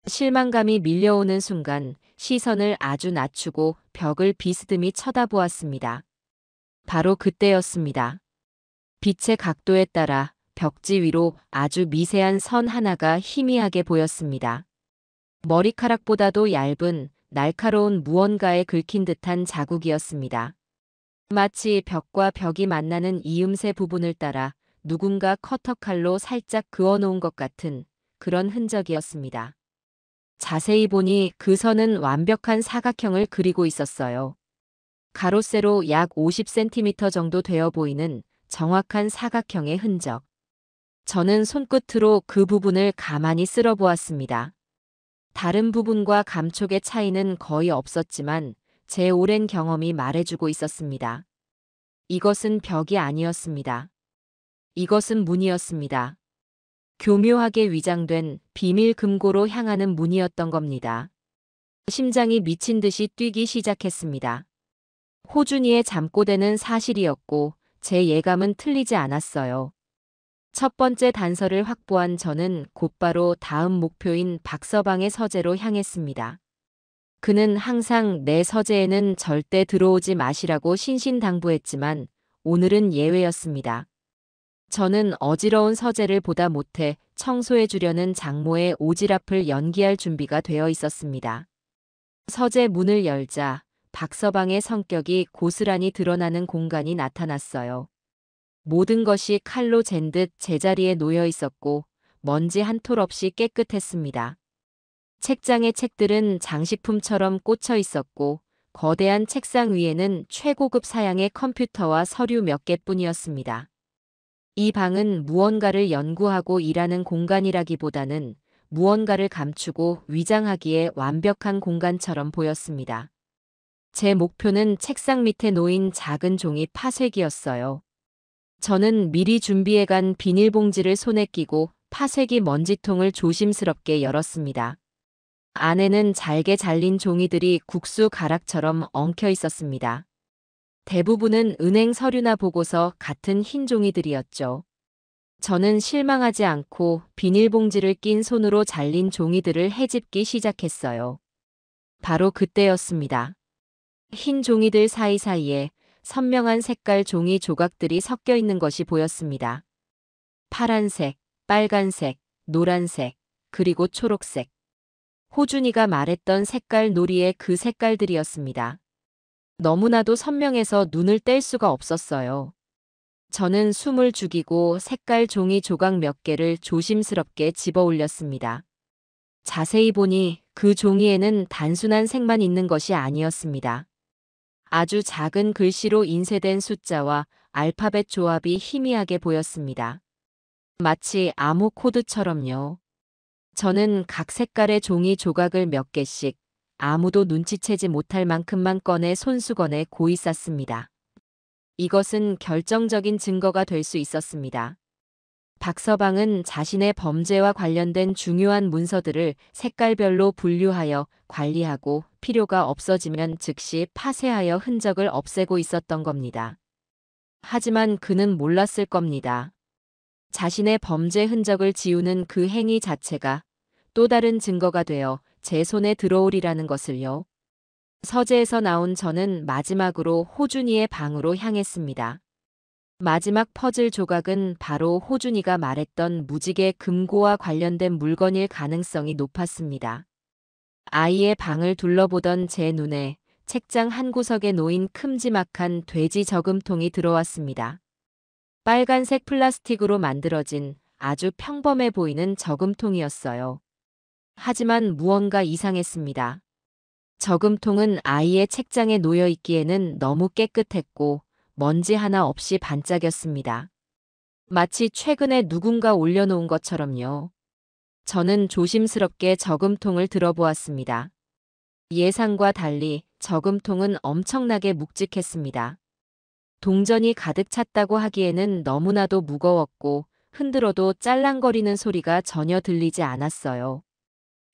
실망감이 밀려오는 순간 시선을 아주 낮추고 벽을 비스듬히 쳐다보았습니다. 바로 그때였습니다. 빛의 각도에 따라 벽지 위로 아주 미세한 선 하나가 희미하게 보였습니다. 머리카락보다도 얇은 날카로운 무언가에 긁힌 듯한 자국이었습니다. 마치 벽과 벽이 만나는 이음새 부분을 따라 누군가 커터칼로 살짝 그어놓은 것 같은 그런 흔적이었습니다. 자세히 보니 그 선은 완벽한 사각형을 그리고 있었어요. 가로 세로 약 50cm 정도 되어 보이는 정확한 사각형의 흔적. 저는 손끝으로 그 부분을 가만히 쓸어보았습니다. 다른 부분과 감촉의 차이는 거의 없었지만 제 오랜 경험이 말해주고 있었습니다. 이것은 벽이 아니었습니다. 이것은 문이었습니다. 교묘하게 위장된 비밀 금고로 향하는 문이었던 겁니다. 심장이 미친 듯이 뛰기 시작했습니다. 호준이의 잠꼬대는 사실이었고 제 예감은 틀리지 않았어요. 첫 번째 단서를 확보한 저는 곧바로 다음 목표인 박서방의 서재로 향했습니다. 그는 항상 내 서재에는 절대 들어오지 마시라고 신신당부했지만 오늘은 예외였습니다. 저는 어지러운 서재를 보다 못해 청소해 주려는 장모의 오지랖을 연기할 준비가 되어 있었습니다. 서재 문을 열자 박서방의 성격이 고스란히 드러나는 공간이 나타났어요. 모든 것이 칼로 잰 듯 제자리에 놓여 있었고 먼지 한 톨 없이 깨끗했습니다. 책장의 책들은 장식품처럼 꽂혀 있었고 거대한 책상 위에는 최고급 사양의 컴퓨터와 서류 몇 개뿐이었습니다. 이 방은 무언가를 연구하고 일하는 공간이라기보다는 무언가를 감추고 위장하기에 완벽한 공간처럼 보였습니다. 제 목표는 책상 밑에 놓인 작은 종이 파쇄기였어요. 저는 미리 준비해간 비닐봉지를 손에 끼고 파쇄기 먼지통을 조심스럽게 열었습니다. 안에는 잘게 잘린 종이들이 국수 가락처럼 엉켜 있었습니다. 대부분은 은행 서류나 보고서 같은 흰 종이들이었죠. 저는 실망하지 않고 비닐봉지를 낀 손으로 잘린 종이들을 헤집기 시작했어요. 바로 그때였습니다. 흰 종이들 사이사이에 선명한 색깔 종이 조각들이 섞여 있는 것이 보였습니다. 파란색, 빨간색, 노란색, 그리고 초록색. 호준이가 말했던 색깔 놀이의 그 색깔들이었습니다. 너무나도 선명해서 눈을 뗄 수가 없었어요. 저는 숨을 죽이고 색깔 종이 조각 몇 개를 조심스럽게 집어 올렸습니다. 자세히 보니 그 종이에는 단순한 색만 있는 것이 아니었습니다. 아주 작은 글씨로 인쇄된 숫자와 알파벳 조합이 희미하게 보였습니다. 마치 암호 코드처럼요. 저는 각 색깔의 종이 조각을 몇 개씩 아무도 눈치채지 못할 만큼만 꺼내 손수건에 고이 쌌습니다. 이것은 결정적인 증거가 될 수 있었습니다. 박서방은 자신의 범죄와 관련된 중요한 문서들을 색깔별로 분류하여 관리하고 필요가 없어지면 즉시 파쇄하여 흔적을 없애고 있었던 겁니다. 하지만 그는 몰랐을 겁니다. 자신의 범죄 흔적을 지우는 그 행위 자체가 또 다른 증거가 되어 제 손에 들어오리라는 것을요. 서재에서 나온 저는 마지막으로 호준이의 방으로 향했습니다. 마지막 퍼즐 조각은 바로 호준이가 말했던 무지개 금고와 관련된 물건일 가능성이 높았습니다. 아이의 방을 둘러보던 제 눈에 책장 한 구석에 놓인 큼지막한 돼지 저금통이 들어왔습니다. 빨간색 플라스틱으로 만들어진 아주 평범해 보이는 저금통이었어요. 하지만 무언가 이상했습니다. 저금통은 아이의 책장에 놓여 있기에는 너무 깨끗했고 먼지 하나 없이 반짝였습니다. 마치 최근에 누군가 올려놓은 것처럼요. 저는 조심스럽게 저금통을 들어보았습니다. 예상과 달리 저금통은 엄청나게 묵직했습니다. 동전이 가득 찼다고 하기에는 너무나도 무거웠고 흔들어도 짤랑거리는 소리가 전혀 들리지 않았어요.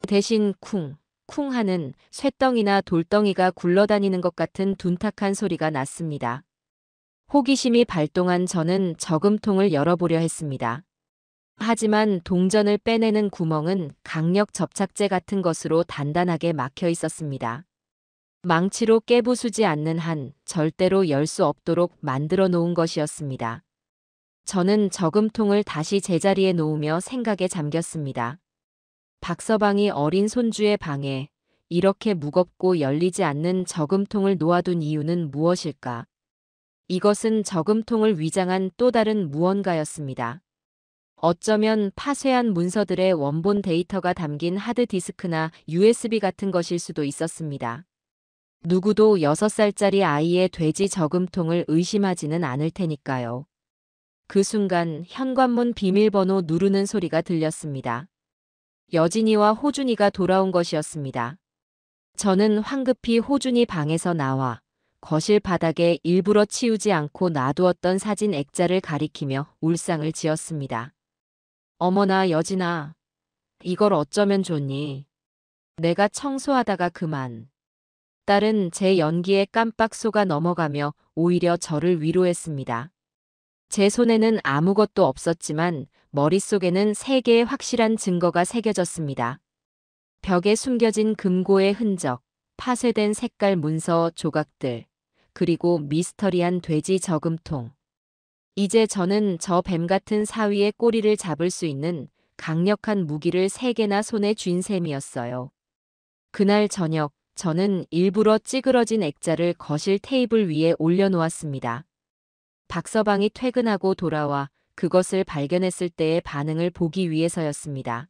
대신 쿵, 쿵 하는 쇳덩이나 돌덩이가 굴러다니는 것 같은 둔탁한 소리가 났습니다. 호기심이 발동한 저는 저금통을 열어보려 했습니다. 하지만 동전을 빼내는 구멍은 강력 접착제 같은 것으로 단단하게 막혀 있었습니다. 망치로 깨부수지 않는 한 절대로 열 수 없도록 만들어 놓은 것이었습니다. 저는 저금통을 다시 제자리에 놓으며 생각에 잠겼습니다. 박서방이 어린 손주의 방에 이렇게 무겁고 열리지 않는 저금통을 놓아둔 이유는 무엇일까? 이것은 저금통을 위장한 또 다른 무언가였습니다. 어쩌면 파쇄한 문서들의 원본 데이터가 담긴 하드디스크나 USB 같은 것일 수도 있었습니다. 누구도 6살짜리 아이의 돼지 저금통을 의심하지는 않을 테니까요. 그 순간 현관문 비밀번호 누르는 소리가 들렸습니다. 여진이와 호준이가 돌아온 것이었습니다. 저는 황급히 호준이 방에서 나와 거실 바닥에 일부러 치우지 않고 놔두었던 사진 액자를 가리키며 울상을 지었습니다. 어머나 여진아, 이걸 어쩌면 좋니? 내가 청소하다가 그만. 딸은 제 연기에 깜빡 속아 넘어가며 오히려 저를 위로했습니다. 제 손에는 아무것도 없었지만 머릿속에는 3개의 확실한 증거가 새겨졌습니다. 벽에 숨겨진 금고의 흔적, 파쇄된 색깔 문서 조각들, 그리고 미스터리한 돼지 저금통. 이제 저는 저 뱀 같은 사위의 꼬리를 잡을 수 있는 강력한 무기를 3개나 손에 쥔 셈이었어요. 그날 저녁, 저는 일부러 찌그러진 액자를 거실 테이블 위에 올려놓았습니다. 박서방이 퇴근하고 돌아와 그것을 발견했을 때의 반응을 보기 위해서였습니다.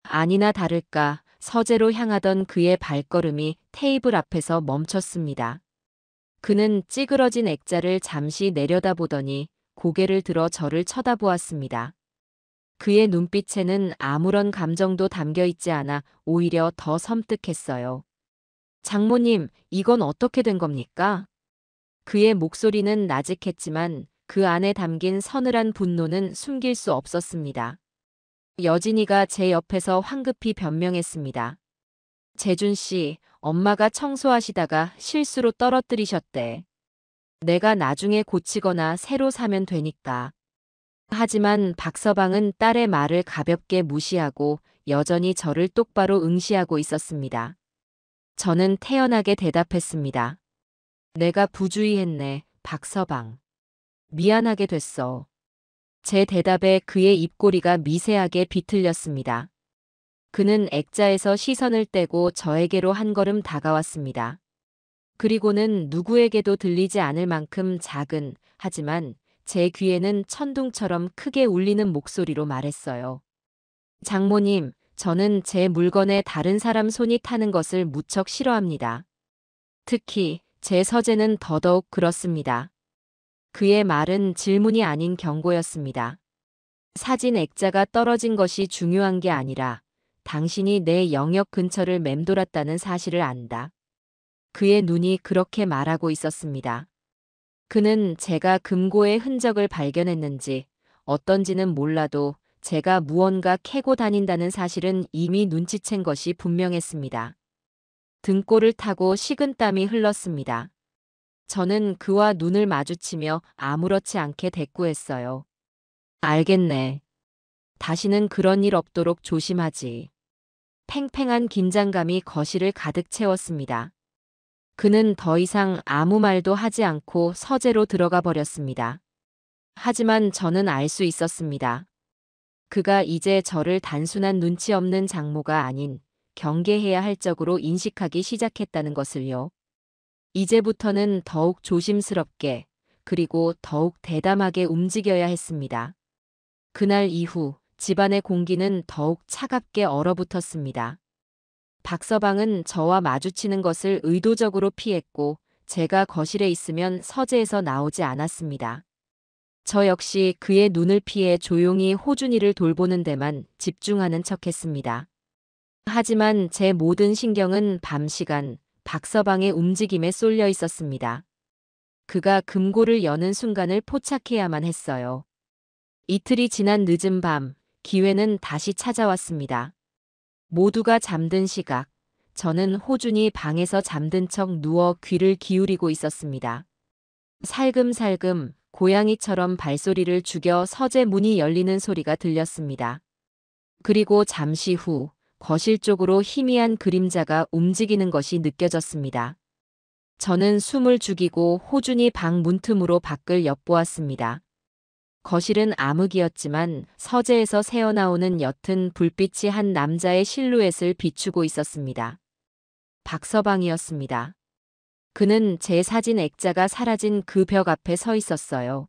아니나 다를까 서재로 향하던 그의 발걸음이 테이블 앞에서 멈췄습니다. 그는 찌그러진 액자를 잠시 내려다보더니 고개를 들어 저를 쳐다보았습니다. 그의 눈빛에는 아무런 감정도 담겨 있지 않아 오히려 더 섬뜩했어요. 장모님, 이건 어떻게 된 겁니까? 그의 목소리는 나직했지만 그 안에 담긴 서늘한 분노는 숨길 수 없었습니다. 여진이가 제 옆에서 황급히 변명했습니다. 재준 씨, 엄마가 청소하시다가 실수로 떨어뜨리셨대. 내가 나중에 고치거나 새로 사면 되니까. 하지만 박서방은 딸의 말을 가볍게 무시하고 여전히 저를 똑바로 응시하고 있었습니다. 저는 태연하게 대답했습니다. 내가 부주의했네, 박서방. 미안하게 됐어. 제 대답에 그의 입꼬리가 미세하게 비틀렸습니다. 그는 액자에서 시선을 떼고 저에게로 한 걸음 다가왔습니다. 그리고는 누구에게도 들리지 않을 만큼 작은, 하지만 제 귀에는 천둥처럼 크게 울리는 목소리로 말했어요. 장모님, 저는 제 물건에 다른 사람 손이 타는 것을 무척 싫어합니다. 특히 제 서재는 더더욱 그렇습니다. 그의 말은 질문이 아닌 경고였습니다. 사진 액자가 떨어진 것이 중요한 게 아니라 당신이 내 영역 근처를 맴돌았다는 사실을 안다. 그의 눈이 그렇게 말하고 있었습니다. 그는 제가 금고의 흔적을 발견했는지 어떤지는 몰라도 제가 무언가 캐고 다닌다는 사실은 이미 눈치챈 것이 분명했습니다. 등골을 타고 식은땀이 흘렀습니다. 저는 그와 눈을 마주치며 아무렇지 않게 대꾸했어요. 알겠네. 다시는 그런 일 없도록 조심하지. 팽팽한 긴장감이 거실을 가득 채웠습니다. 그는 더 이상 아무 말도 하지 않고 서재로 들어가 버렸습니다. 하지만 저는 알 수 있었습니다. 그가 이제 저를 단순한 눈치 없는 장모가 아닌 경계해야 할 적으로 인식하기 시작했다는 것을요. 이제부터는 더욱 조심스럽게 그리고 더욱 대담하게 움직여야 했습니다. 그날 이후 집안의 공기는 더욱 차갑게 얼어붙었습니다. 박서방은 저와 마주치는 것을 의도적으로 피했고 제가 거실에 있으면 서재에서 나오지 않았습니다. 저 역시 그의 눈을 피해 조용히 호준이를 돌보는 데만 집중하는 척했습니다. 하지만 제 모든 신경은 밤 시간 박서방의 움직임에 쏠려 있었습니다. 그가 금고를 여는 순간을 포착해야만 했어요. 이틀이 지난 늦은 밤, 기회는 다시 찾아왔습니다. 모두가 잠든 시각, 저는 호준이 방에서 잠든 척 누워 귀를 기울이고 있었습니다. 살금살금 고양이처럼 발소리를 죽여 서재 문이 열리는 소리가 들렸습니다. 그리고 잠시 후 거실 쪽으로 희미한 그림자가 움직이는 것이 느껴졌습니다. 저는 숨을 죽이고 호준이 방 문틈으로 밖을 엿보았습니다. 거실은 암흑이었지만 서재에서 새어나오는 옅은 불빛이 한 남자의 실루엣을 비추고 있었습니다. 박서방이었습니다. 그는 제 사진 액자가 사라진 그 벽 앞에 서 있었어요.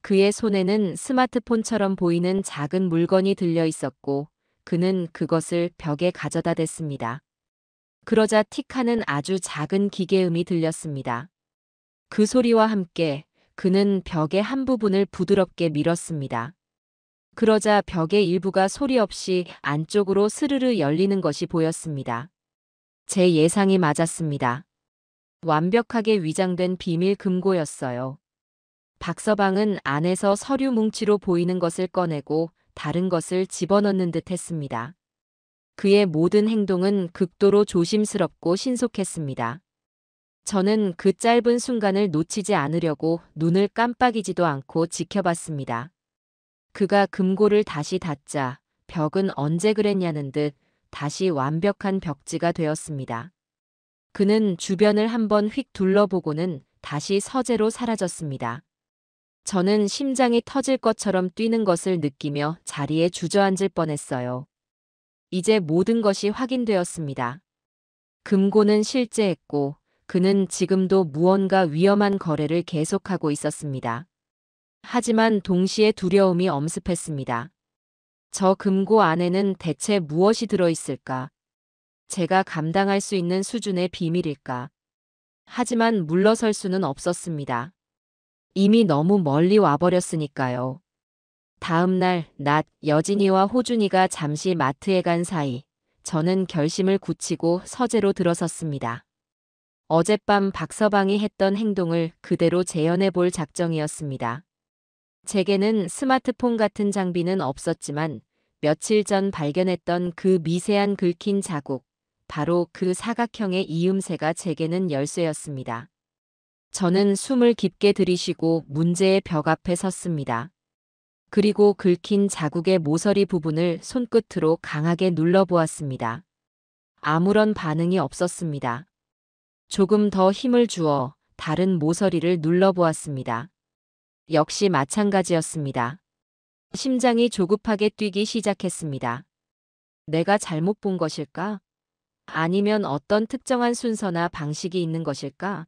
그의 손에는 스마트폰처럼 보이는 작은 물건이 들려 있었고 그는 그것을 벽에 가져다 댔습니다. 그러자 틱하는 아주 작은 기계음이 들렸습니다. 그 소리와 함께 그는 벽의 한 부분을 부드럽게 밀었습니다. 그러자 벽의 일부가 소리 없이 안쪽으로 스르르 열리는 것이 보였습니다. 제 예상이 맞았습니다. 완벽하게 위장된 비밀 금고였어요. 박서방은 안에서 서류 뭉치로 보이는 것을 꺼내고 다른 것을 집어넣는 듯 했습니다. 그의 모든 행동은 극도로 조심스럽고 신속했습니다. 저는 그 짧은 순간을 놓치지 않으려고 눈을 깜빡이지도 않고 지켜봤습니다. 그가 금고를 다시 닫자 벽은 언제 그랬냐는 듯 다시 완벽한 벽지가 되었습니다. 그는 주변을 한번 휙 둘러보고는 다시 서재로 사라졌습니다. 저는 심장이 터질 것처럼 뛰는 것을 느끼며 자리에 주저앉을 뻔했어요. 이제 모든 것이 확인되었습니다. 금고는 실제했고 그는 지금도 무언가 위험한 거래를 계속하고 있었습니다. 하지만 동시에 두려움이 엄습했습니다. 저 금고 안에는 대체 무엇이 들어있을까? 제가 감당할 수 있는 수준의 비밀일까? 하지만 물러설 수는 없었습니다. 이미 너무 멀리 와버렸으니까요. 다음 날 낮 여진이와 호준이가 잠시 마트에 간 사이 저는 결심을 굳히고 서재로 들어섰습니다. 어젯밤 박서방이 했던 행동을 그대로 재현해 볼 작정이었습니다. 제게는 스마트폰 같은 장비는 없었지만 며칠 전 발견했던 그 미세한 긁힌 자국, 바로 그 사각형의 이음새가 제게는 열쇠였습니다. 저는 숨을 깊게 들이쉬고 문제의 벽 앞에 섰습니다. 그리고 긁힌 자국의 모서리 부분을 손끝으로 강하게 눌러보았습니다. 아무런 반응이 없었습니다. 조금 더 힘을 주어 다른 모서리를 눌러보았습니다. 역시 마찬가지였습니다. 심장이 조급하게 뛰기 시작했습니다. 내가 잘못 본 것일까? 아니면 어떤 특정한 순서나 방식이 있는 것일까?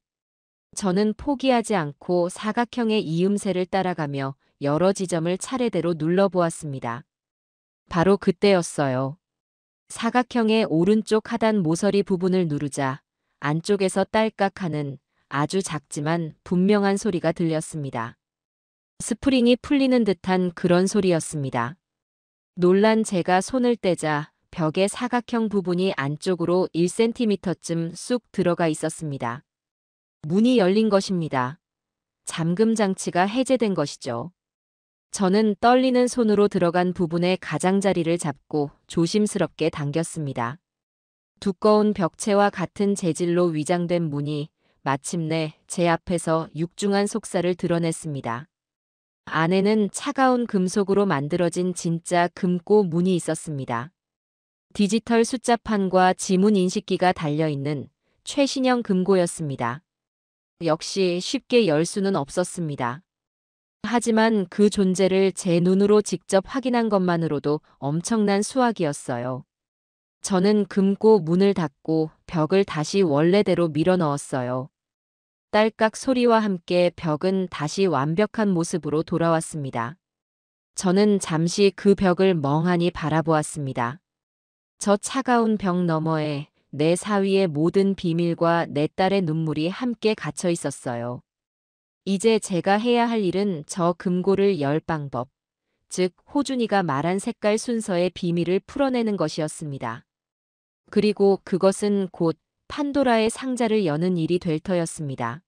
저는 포기하지 않고 사각형의 이음새를 따라가며 여러 지점을 차례대로 눌러보았습니다. 바로 그때였어요. 사각형의 오른쪽 하단 모서리 부분을 누르자 안쪽에서 딸깍하는 아주 작지만 분명한 소리가 들렸습니다. 스프링이 풀리는 듯한 그런 소리였습니다. 놀란 제가 손을 떼자 벽의 사각형 부분이 안쪽으로 1cm쯤 쑥 들어가 있었습니다. 문이 열린 것입니다. 잠금 장치가 해제된 것이죠. 저는 떨리는 손으로 들어간 부분의 가장자리를 잡고 조심스럽게 당겼습니다. 두꺼운 벽체와 같은 재질로 위장된 문이 마침내 제 앞에서 육중한 속살을 드러냈습니다. 안에는 차가운 금속으로 만들어진 진짜 금고 문이 있었습니다. 디지털 숫자판과 지문 인식기가 달려있는 최신형 금고였습니다. 역시 쉽게 열 수는 없었습니다. 하지만 그 존재를 제 눈으로 직접 확인한 것만으로도 엄청난 수확이었어요. 저는 금고 문을 닫고 벽을 다시 원래대로 밀어 넣었어요. 딸깍 소리와 함께 벽은 다시 완벽한 모습으로 돌아왔습니다. 저는 잠시 그 벽을 멍하니 바라보았습니다. 저 차가운 벽 너머에 내 사위의 모든 비밀과 내 딸의 눈물이 함께 갇혀 있었어요. 이제 제가 해야 할 일은 저 금고를 열 방법, 즉 호준이가 말한 색깔 순서의 비밀을 풀어내는 것이었습니다. 그리고 그것은 곧 판도라의 상자를 여는 일이 될 터였습니다.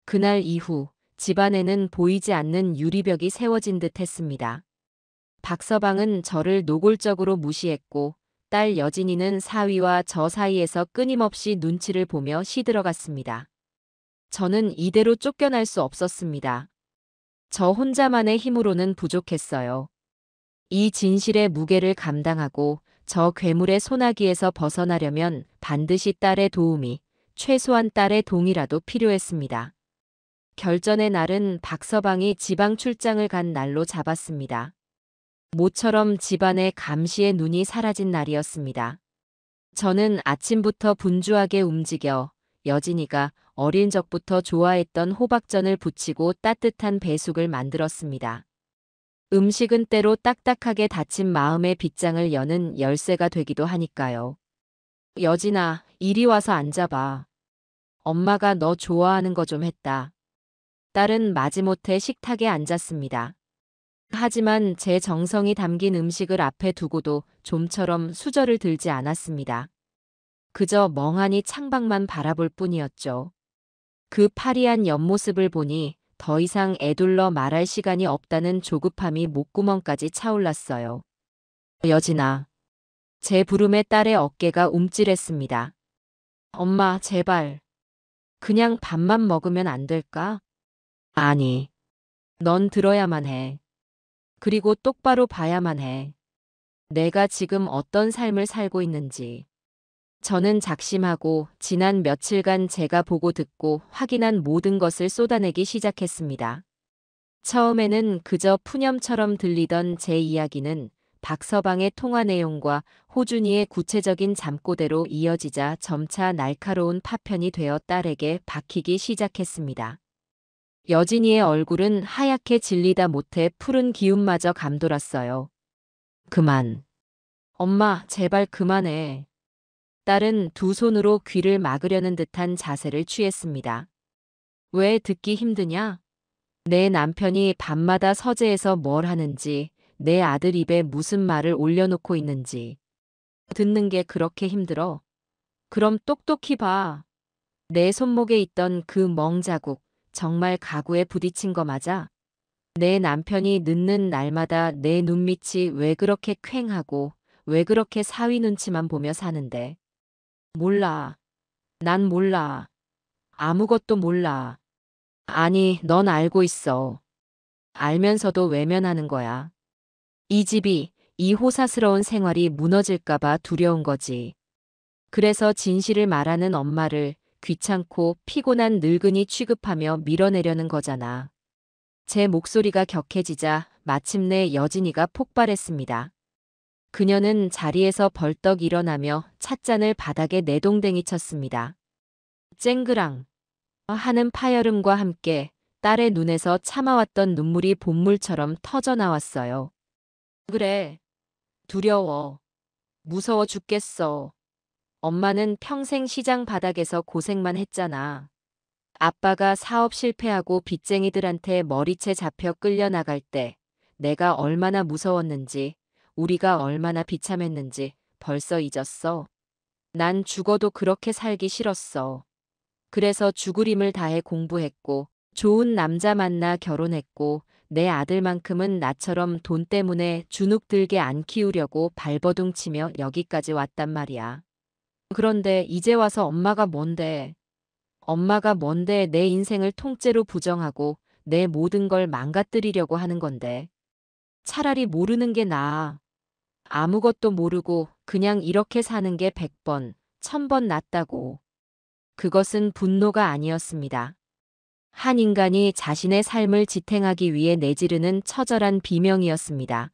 그날 이후 집안에는 보이지 않는 유리벽이 세워진 듯 했습니다. 박서방은 저를 노골적으로 무시했고 딸 여진이는 사위와 저 사이에서 끊임없이 눈치를 보며 시들어갔습니다. 저는 이대로 쫓겨날 수 없었습니다. 저 혼자만의 힘으로는 부족했어요. 이 진실의 무게를 감당하고 저 괴물의 소나기에서 벗어나려면 반드시 딸의 도움이, 최소한 딸의 동이라도 필요했습니다. 결전의 날은 박서방이 지방 출장을 간 날로 잡았습니다. 모처럼 집안의 감시의 눈이 사라진 날이었습니다. 저는 아침부터 분주하게 움직여 여진이가 어린 적부터 좋아했던 호박전을 부치고 따뜻한 배숙을 만들었습니다. 음식은 때로 딱딱하게 닫힌 마음의 빗장을 여는 열쇠가 되기도 하니까요. 여진아, 이리 와서 앉아봐. 엄마가 너 좋아하는 거 좀 했다. 딸은 마지못해 식탁에 앉았습니다. 하지만 제 정성이 담긴 음식을 앞에 두고도 좀처럼 수저를 들지 않았습니다. 그저 멍하니 창밖만 바라볼 뿐이었죠. 그 파리한 옆모습을 보니 더 이상 애둘러 말할 시간이 없다는 조급함이 목구멍까지 차올랐어요. 여진아. 제 부름에 딸의 어깨가 움찔했습니다. 엄마, 제발. 그냥 밥만 먹으면 안 될까? 아니. 넌 들어야만 해. 그리고 똑바로 봐야만 해. 내가 지금 어떤 삶을 살고 있는지. 저는 작심하고 지난 며칠간 제가 보고 듣고 확인한 모든 것을 쏟아내기 시작했습니다. 처음에는 그저 푸념처럼 들리던 제 이야기는 박서방의 통화 내용과 호준이의 구체적인 잠꼬대로 이어지자 점차 날카로운 파편이 되어 딸에게 박히기 시작했습니다. 여진이의 얼굴은 하얗게 질리다 못해 푸른 기운마저 감돌았어요. 그만. 엄마, 제발 그만해. 딸은 두 손으로 귀를 막으려는 듯한 자세를 취했습니다. 왜 듣기 힘드냐? 내 남편이 밤마다 서재에서 뭘 하는지, 내 아들 입에 무슨 말을 올려놓고 있는지. 듣는 게 그렇게 힘들어? 그럼 똑똑히 봐. 내 손목에 있던 그 멍자국, 정말 가구에 부딪힌 거 맞아? 내 남편이 늦는 날마다 내 눈밑이 왜 그렇게 퀭하고, 왜 그렇게 사위 눈치만 보며 사는데. 몰라. 난 몰라. 아무것도 몰라. 아니, 넌 알고 있어. 알면서도 외면하는 거야. 이 집이, 이 호사스러운 생활이 무너질까봐 두려운 거지. 그래서 진실을 말하는 엄마를 귀찮고 피곤한 늙은이 취급하며 밀어내려는 거잖아. 제 목소리가 격해지자 마침내 여진이가 폭발했습니다. 그녀는 자리에서 벌떡 일어나며 찻잔을 바닥에 내동댕이 쳤습니다. 쨍그랑 하는 파열음과 함께 딸의 눈에서 참아왔던 눈물이 본물처럼 터져 나왔어요. 그래. 두려워. 무서워 죽겠어. 엄마는 평생 시장 바닥에서 고생만 했잖아. 아빠가 사업 실패하고 빚쟁이들한테 머리채 잡혀 끌려나갈 때 내가 얼마나 무서웠는지, 우리가 얼마나 비참했는지 벌써 잊었어. 난 죽어도 그렇게 살기 싫었어. 그래서 죽을 힘을 다해 공부했고, 좋은 남자 만나 결혼했고, 내 아들만큼은 나처럼 돈 때문에 주눅 들게 안 키우려고 발버둥 치며 여기까지 왔단 말이야. 그런데 이제 와서 엄마가 뭔데? 엄마가 뭔데 내 인생을 통째로 부정하고 내 모든 걸 망가뜨리려고 하는 건데. 차라리 모르는 게 나아. 아무것도 모르고 그냥 이렇게 사는 게 100번, 1000번 낫다고. 그것은 분노가 아니었습니다. 한 인간이 자신의 삶을 지탱하기 위해 내지르는 처절한 비명이었습니다.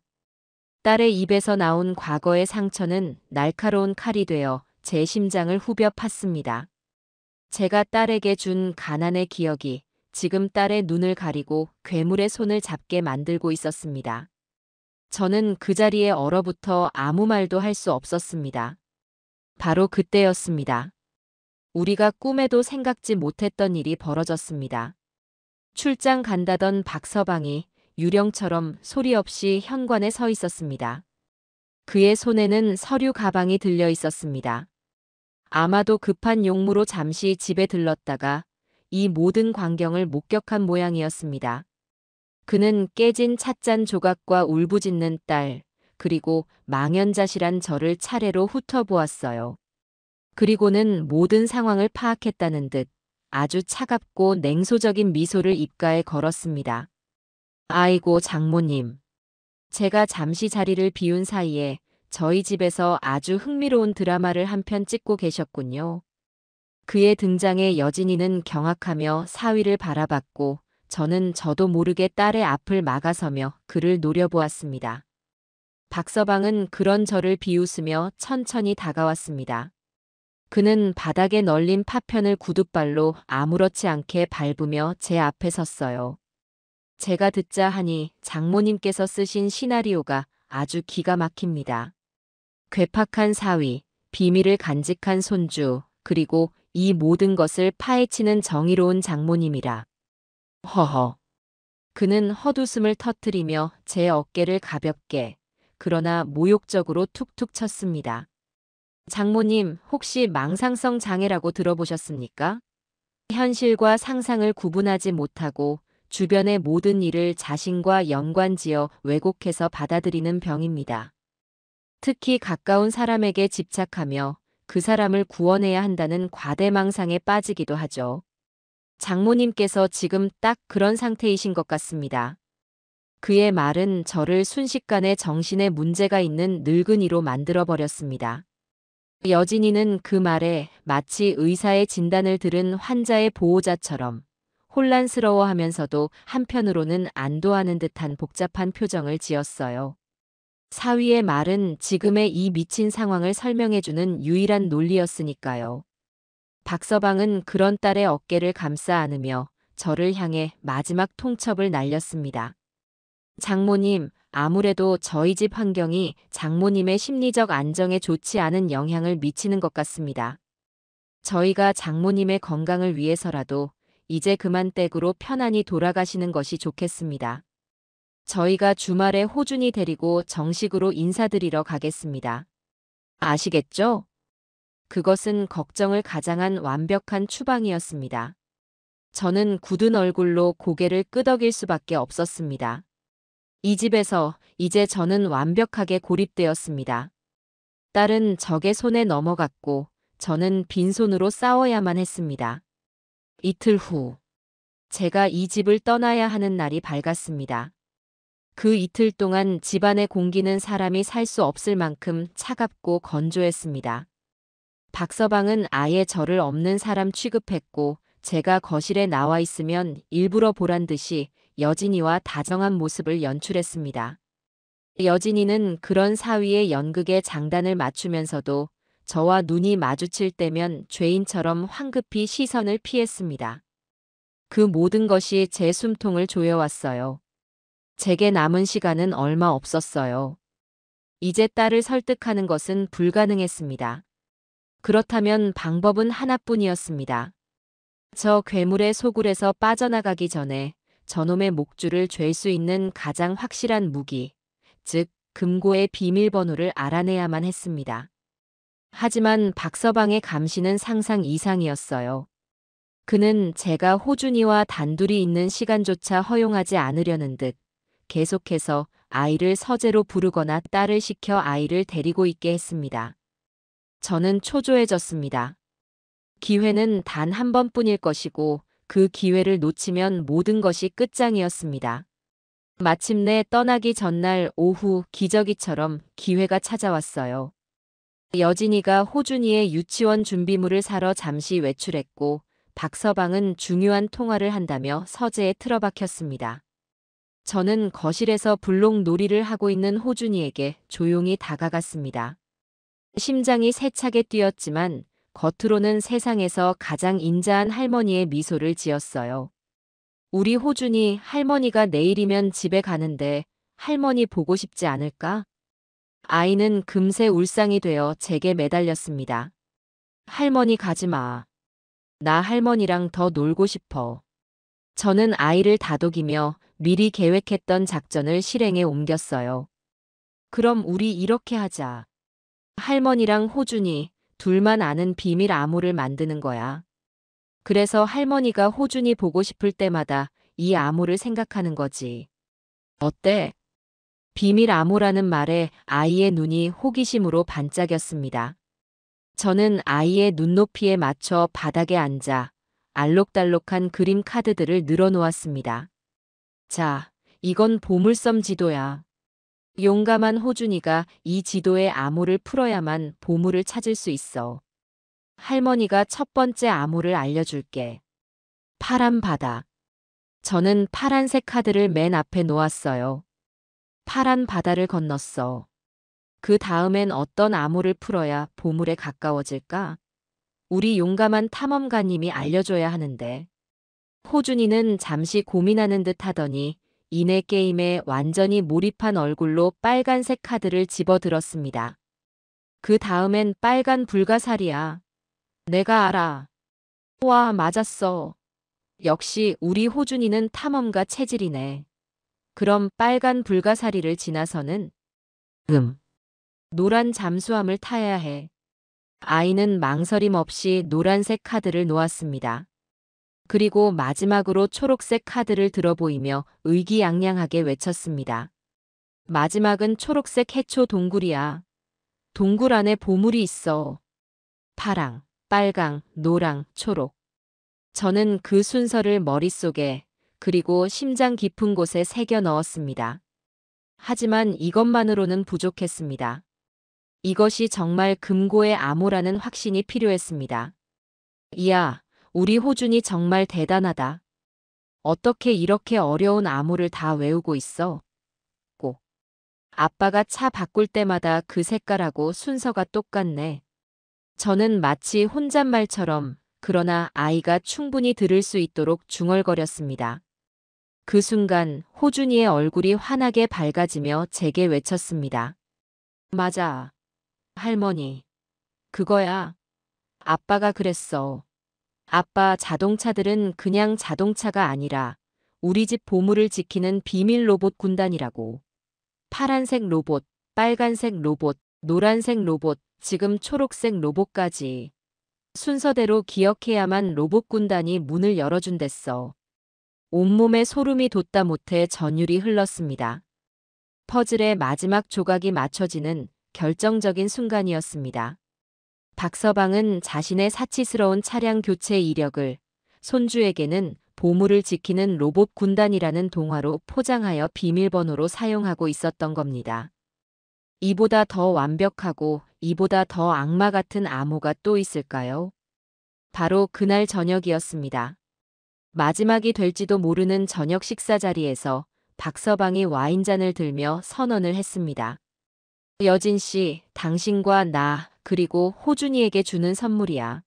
딸의 입에서 나온 과거의 상처는 날카로운 칼이 되어 제 심장을 후벼 팠습니다. 제가 딸에게 준 가난의 기억이 지금 딸의 눈을 가리고 괴물의 손을 잡게 만들고 있었습니다. 저는 그 자리에 얼어붙어 아무 말도 할 수 없었습니다. 바로 그때였습니다. 우리가 꿈에도 생각지 못했던 일이 벌어졌습니다. 출장 간다던 박서방이 유령처럼 소리 없이 현관에 서 있었습니다. 그의 손에는 서류 가방이 들려 있었습니다. 아마도 급한 용무로 잠시 집에 들렀다가 이 모든 광경을 목격한 모양이었습니다. 그는 깨진 찻잔 조각과 울부짖는 딸, 그리고 망연자실한 저를 차례로 훑어보았어요. 그리고는 모든 상황을 파악했다는 듯 아주 차갑고 냉소적인 미소를 입가에 걸었습니다. 아이고 장모님. 제가 잠시 자리를 비운 사이에 저희 집에서 아주 흥미로운 드라마를 한 편 찍고 계셨군요. 그의 등장에 여진이는 경악하며 사위를 바라봤고 저는 저도 모르게 딸의 앞을 막아서며 그를 노려보았습니다. 박서방은 그런 저를 비웃으며 천천히 다가왔습니다. 그는 바닥에 널린 파편을 구둣발로 아무렇지 않게 밟으며 제 앞에 섰어요. 제가 듣자 하니 장모님께서 쓰신 시나리오가 아주 기가 막힙니다. 괴팍한 사위, 비밀을 간직한 손주, 그리고 이 모든 것을 파헤치는 정의로운 장모님이라. 허허. 그는 헛웃음을 터뜨리며 제 어깨를 가볍게, 그러나 모욕적으로 툭툭 쳤습니다. 장모님, 혹시 망상성 장애라고 들어보셨습니까? 현실과 상상을 구분하지 못하고 주변의 모든 일을 자신과 연관지어 왜곡해서 받아들이는 병입니다. 특히 가까운 사람에게 집착하며 그 사람을 구원해야 한다는 과대망상에 빠지기도 하죠. 장모님께서 지금 딱 그런 상태이신 것 같습니다. 그의 말은 저를 순식간에 정신에 문제가 있는 늙은이로 만들어버렸습니다. 여진이는 그 말에 마치 의사의 진단을 들은 환자의 보호자처럼 혼란스러워하면서도 한편으로는 안도하는 듯한 복잡한 표정을 지었어요. 사위의 말은 지금의 이 미친 상황을 설명해주는 유일한 논리였으니까요. 박서방은 그런 딸의 어깨를 감싸 안으며 저를 향해 마지막 통첩을 날렸습니다. 장모님, 아무래도 저희 집 환경이 장모님의 심리적 안정에 좋지 않은 영향을 미치는 것 같습니다. 저희가 장모님의 건강을 위해서라도 이제 그만 댁으로 편안히 돌아가시는 것이 좋겠습니다. 저희가 주말에 호준이 데리고 정식으로 인사드리러 가겠습니다. 아시겠죠? 그것은 걱정을 가장한 완벽한 추방이었습니다. 저는 굳은 얼굴로 고개를 끄덕일 수밖에 없었습니다. 이 집에서 이제 저는 완벽하게 고립되었습니다. 딸은 적의 손에 넘어갔고 저는 빈손으로 싸워야만 했습니다. 이틀 후, 제가 이 집을 떠나야 하는 날이 밝았습니다. 그 이틀 동안 집안의 공기는 사람이 살 수 없을 만큼 차갑고 건조했습니다. 박서방은 아예 저를 없는 사람 취급했고 제가 거실에 나와 있으면 일부러 보란 듯이 여진이와 다정한 모습을 연출했습니다. 여진이는 그런 사위의 연극에 장단을 맞추면서도 저와 눈이 마주칠 때면 죄인처럼 황급히 시선을 피했습니다. 그 모든 것이 제 숨통을 조여왔어요. 제게 남은 시간은 얼마 없었어요. 이제 딸을 설득하는 것은 불가능했습니다. 그렇다면 방법은 하나뿐이었습니다. 저 괴물의 소굴에서 빠져나가기 전에 저놈의 목줄을 쥘 수 있는 가장 확실한 무기, 즉 금고의 비밀번호를 알아내야만 했습니다. 하지만 박서방의 감시는 상상 이상이었어요. 그는 제가 호준이와 단둘이 있는 시간조차 허용하지 않으려는 듯 계속해서 아이를 서재로 부르거나 딸을 시켜 아이를 데리고 있게 했습니다. 저는 초조해졌습니다. 기회는 단 한 번뿐일 것이고 그 기회를 놓치면 모든 것이 끝장이었습니다. 마침내 떠나기 전날 오후 기저귀처럼 기회가 찾아왔어요. 여진이가 호준이의 유치원 준비물을 사러 잠시 외출했고 박서방은 중요한 통화를 한다며 서재에 틀어박혔습니다. 저는 거실에서 불록놀이를 하고 있는 호준이에게 조용히 다가갔습니다. 심장이 세차게 뛰었지만 겉으로는 세상에서 가장 인자한 할머니의 미소를 지었어요. 우리 호준이 할머니가 내일이면 집에 가는데 할머니 보고 싶지 않을까? 아이는 금세 울상이 되어 제게 매달렸습니다. 할머니 가지 마. 나 할머니랑 더 놀고 싶어. 저는 아이를 다독이며 미리 계획했던 작전을 실행에 옮겼어요. 그럼 우리 이렇게 하자. 할머니랑 호준이 둘만 아는 비밀 암호를 만드는 거야. 그래서 할머니가 호준이 보고 싶을 때마다 이 암호를 생각하는 거지. 어때? 비밀 암호라는 말에 아이의 눈이 호기심으로 반짝였습니다. 저는 아이의 눈높이에 맞춰 바닥에 앉아 알록달록한 그림 카드들을 늘어놓았습니다. 자, 이건 보물섬 지도야. 용감한 호준이가 이 지도의 암호를 풀어야만 보물을 찾을 수 있어. 할머니가 첫 번째 암호를 알려줄게. 파란 바다. 저는 파란색 카드를 맨 앞에 놓았어요. 파란 바다를 건넜어. 그 다음엔 어떤 암호를 풀어야 보물에 가까워질까? 우리 용감한 탐험가님이 알려줘야 하는데. 호준이는 잠시 고민하는 듯 하더니 이내 게임에 완전히 몰입한 얼굴로 빨간색 카드를 집어들었습니다. 그 다음엔 빨간 불가사리야. 내가 알아. 와, 맞았어. 역시 우리 호준이는 탐험가 체질이네. 그럼 빨간 불가사리를 지나서는 노란 잠수함을 타야 해. 아이는 망설임 없이 노란색 카드를 놓았습니다. 그리고 마지막으로 초록색 카드를 들어 보이며 의기양양하게 외쳤습니다. 마지막은 초록색 해초 동굴이야. 동굴 안에 보물이 있어. 파랑, 빨강, 노랑, 초록. 저는 그 순서를 머릿속에 그리고 심장 깊은 곳에 새겨 넣었습니다. 하지만 이것만으로는 부족했습니다. 이것이 정말 금고의 암호라는 확신이 필요했습니다. 이야, 우리 호준이 정말 대단하다. 어떻게 이렇게 어려운 암호를 다 외우고 있어? 꼭. 아빠가 차 바꿀 때마다 그 색깔하고 순서가 똑같네. 저는 마치 혼잣말처럼 그러나 아이가 충분히 들을 수 있도록 중얼거렸습니다. 그 순간 호준이의 얼굴이 환하게 밝아지며 제게 외쳤습니다. 맞아. 할머니. 그거야. 아빠가 그랬어. 아빠, 자동차들은 그냥 자동차가 아니라 우리 집 보물을 지키는 비밀 로봇 군단이라고. 파란색 로봇, 빨간색 로봇, 노란색 로봇, 지금 초록색 로봇까지. 순서대로 기억해야만 로봇 군단이 문을 열어준댔어. 온몸에 소름이 돋다 못해 전율이 흘렀습니다. 퍼즐의 마지막 조각이 맞춰지는 결정적인 순간이었습니다. 박서방은 자신의 사치스러운 차량 교체 이력을 손주에게는 보물을 지키는 로봇 군단이라는 동화로 포장하여 비밀번호로 사용하고 있었던 겁니다. 이보다 더 완벽하고 이보다 더 악마 같은 암호가 또 있을까요? 바로 그날 저녁이었습니다. 마지막이 될지도 모르는 저녁 식사 자리에서 박서방이 와인잔을 들며 선언을 했습니다. 여진 씨, 당신과 나, 그리고 호준이에게 주는 선물이야.